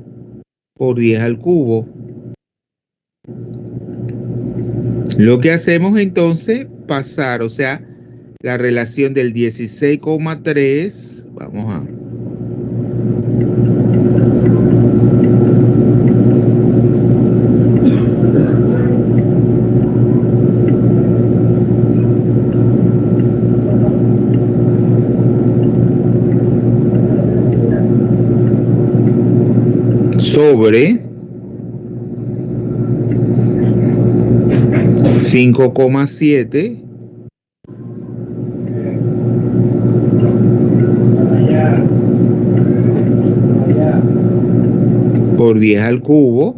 por 10 al cubo. Lo que hacemos entonces, pasar, o sea, la relación del 16,3, vamos a... sobre 5,7 por 10 al cubo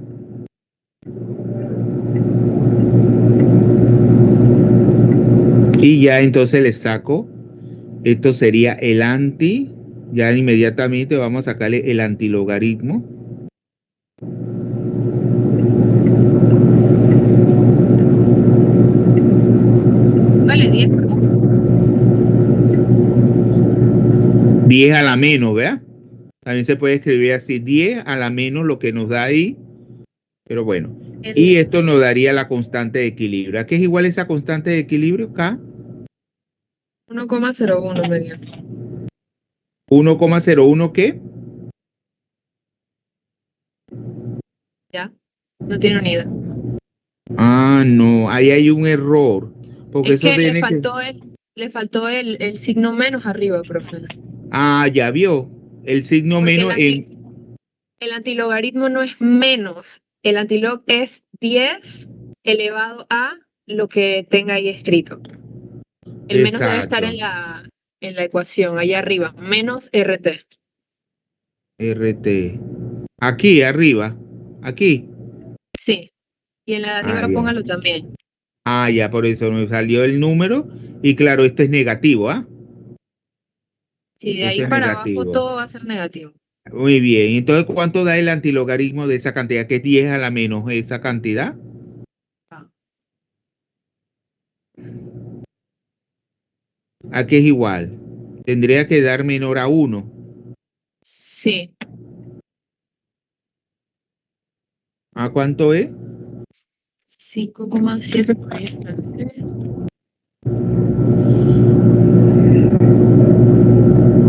y ya entonces le saco, esto sería el anti, ya inmediatamente vamos a sacarle el antilogaritmo. Vale, 10, por favor. 10 a la menos, ¿verdad? También se puede escribir así, 10 a la menos lo que nos da ahí, pero bueno. Y esto nos daría la constante de equilibrio. ¿A qué es igual esa constante de equilibrio? K. 1,01 me dio. 1,01 ¿qué? ¿Ya? No tiene unidad. Ah, no, ahí hay un error. Porque Es eso que tiene que... le faltó el signo menos arriba, profe. Ah, ya vio. El signo Porque menos en... el antilogaritmo no es menos. El antilog es 10 elevado a lo que tenga ahí escrito. El menos debe estar Exacto. en la ecuación, allá arriba. Menos RT. RT. Aquí, arriba. Aquí. Sí. Y en la de Ah, arriba ya. póngalo también. Ah, ya, por eso me salió el número. Y claro, esto es negativo, ¿ah? Sí, de Eso ahí es para abajo negativo. todo va a ser negativo. Muy bien. Entonces, ¿cuánto da el antilogaritmo de esa cantidad? ¿Qué es 10 a la menos esa cantidad? Ah, Aquí es igual. Tendría que dar menor a 1. sí. ¿A cuánto es? 5,7 por ahí está el 3.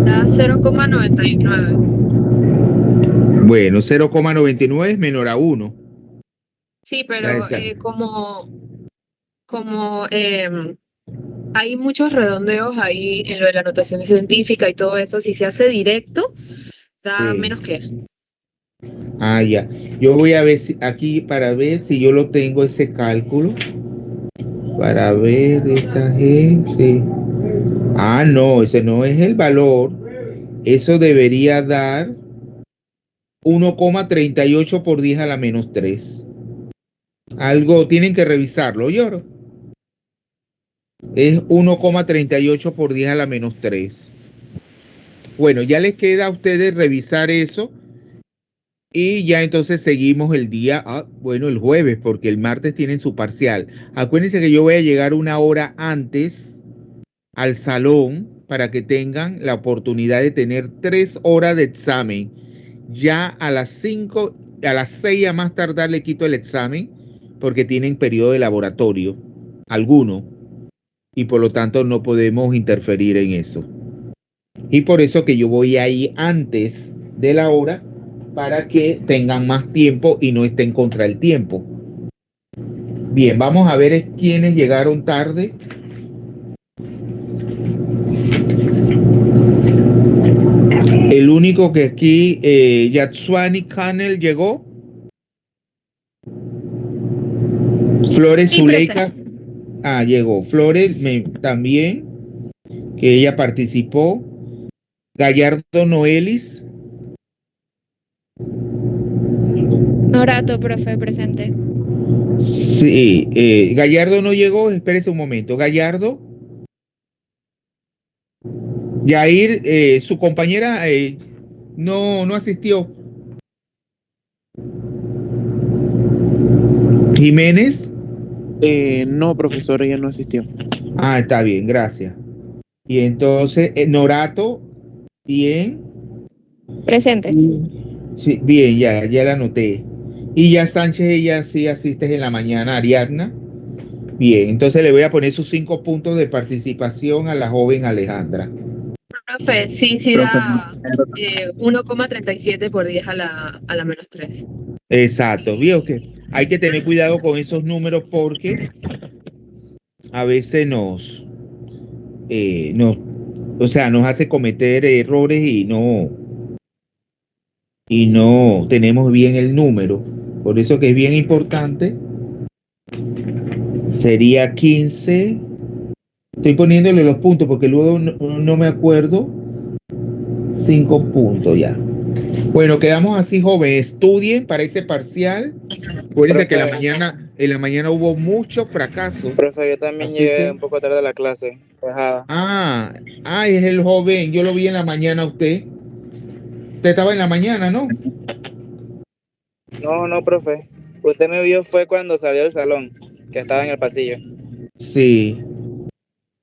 Da 0,99. Bueno, 0,99 es menor a 1. Sí, Ya pero está. como hay muchos redondeos ahí en lo de la notación científica y todo eso, si se hace directo, da Sí. menos que eso. Ah, ya. Yo voy a ver aquí para ver si yo lo tengo ese cálculo. Para ver esta gente. Ah, no, ese no es el valor. Eso debería dar 1,38 por 10 a la menos 3. Algo tienen que revisarlo, ¿yo? Es 1,38 por 10 a la menos 3. Bueno, ya les queda a ustedes revisar eso. Y ya entonces seguimos el día, bueno, el jueves, porque el martes tienen su parcial. Acuérdense que yo voy a llegar una hora antes al salón para que tengan la oportunidad de tener 3 horas de examen. Ya a las 5 a las 6 a más tardar le quito el examen porque tienen periodo de laboratorio, alguno, y por lo tanto no podemos interferir en eso. Y por eso que yo voy ahí antes de la hora para que tengan más tiempo y no estén contra el tiempo. Bien, vamos a ver quiénes llegaron tarde. El único que aquí, Yatsuani Canel llegó. Flores Sí, Zuleika. Llegó. Flores también, que ella participó. Gallardo Noelis. Norato, profe, presente. Sí, Gallardo no llegó, espérese un momento. Gallardo. Yair, su compañera no asistió. Jiménez. No, profesor, ella no asistió. Está bien, gracias. Y entonces, Norato, bien. Presente. Sí, bien, ya la anoté. Y ya Sánchez, ella sí asiste en la mañana, Ariadna. Bien, entonces le voy a poner sus 5 puntos de participación a la joven Alejandra. profe, sí Profe, da 1,37 por 10 a la -3. Exacto, vio que hay que tener cuidado con esos números porque a veces nos hace cometer errores y no tenemos bien el número. Por eso que es bien importante. Sería 15. Estoy poniéndole los puntos porque luego no me acuerdo. 5 puntos ya. Bueno, quedamos así, jóvenes. Estudien para ese parcial. Acuérdense que en la mañana hubo mucho fracaso. Profe, yo también Así llegué que, un poco tarde a la clase. Dejada. es el joven. Yo lo vi en la mañana a usted. Usted estaba en la mañana, ¿no? No, profe. Usted me vio fue cuando salió del salón, que estaba en el pasillo. Sí.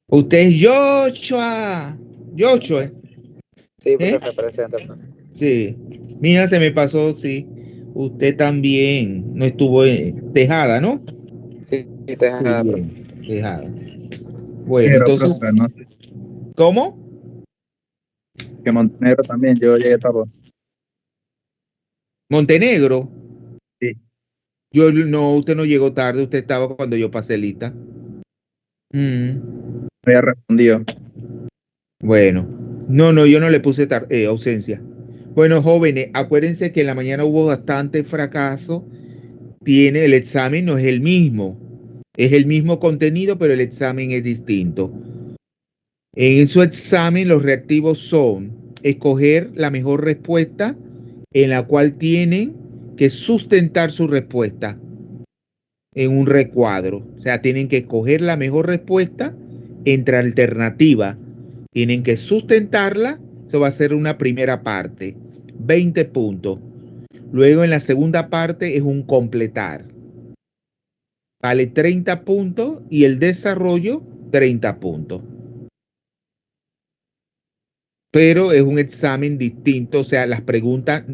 Usted es Joshua. Joshua. Sí, ¿Eh? profe, presente, profe. Sí. Mira, se me pasó, sí. Usted también no estuvo Tejada, ¿no? Sí, Sí, dejada, profe. bien. Tejada. Bueno, pero entonces, profe, no sé, ¿cómo? que Montenegro también, yo llegué tarde. Montenegro. Sí, Usted no llegó tarde, usted estaba cuando yo pasé lista. Mm, no había respondido. bueno, no, yo no le puse ausencia. Bueno, jóvenes, acuérdense que en la mañana hubo bastante fracaso. El examen no es el mismo. Es el mismo contenido, pero el examen es distinto. En su examen, los reactivos son escoger la mejor respuesta en la cual tienen que sustentar su respuesta en un recuadro. O sea, tienen que escoger la mejor respuesta entre alternativas. Tienen que sustentarla. Eso va a ser una primera parte. 20 puntos. Luego en la segunda parte es un completar. Vale 30 puntos y el desarrollo 30 puntos. Pero es un examen distinto, o sea, las preguntas,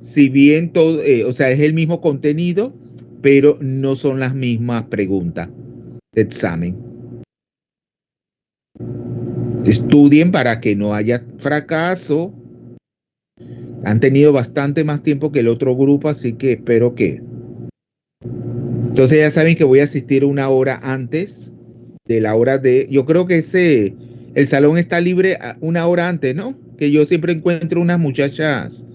si bien todo, o sea, es el mismo contenido, pero no son las mismas preguntas de examen. Estudien para que no haya fracaso. Han tenido bastante más tiempo que el otro grupo, así que espero que. Entonces ya saben que voy a asistir 1 hora antes de la hora de. Yo creo que el salón está libre 1 hora antes, ¿no? Que yo siempre encuentro unas muchachas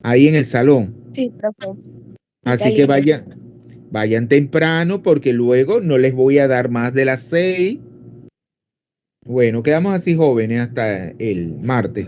ahí en el salón. Sí, profe. Así que vayan temprano porque luego no les voy a dar más de las 6. Bueno, quedamos así, jóvenes, hasta el martes.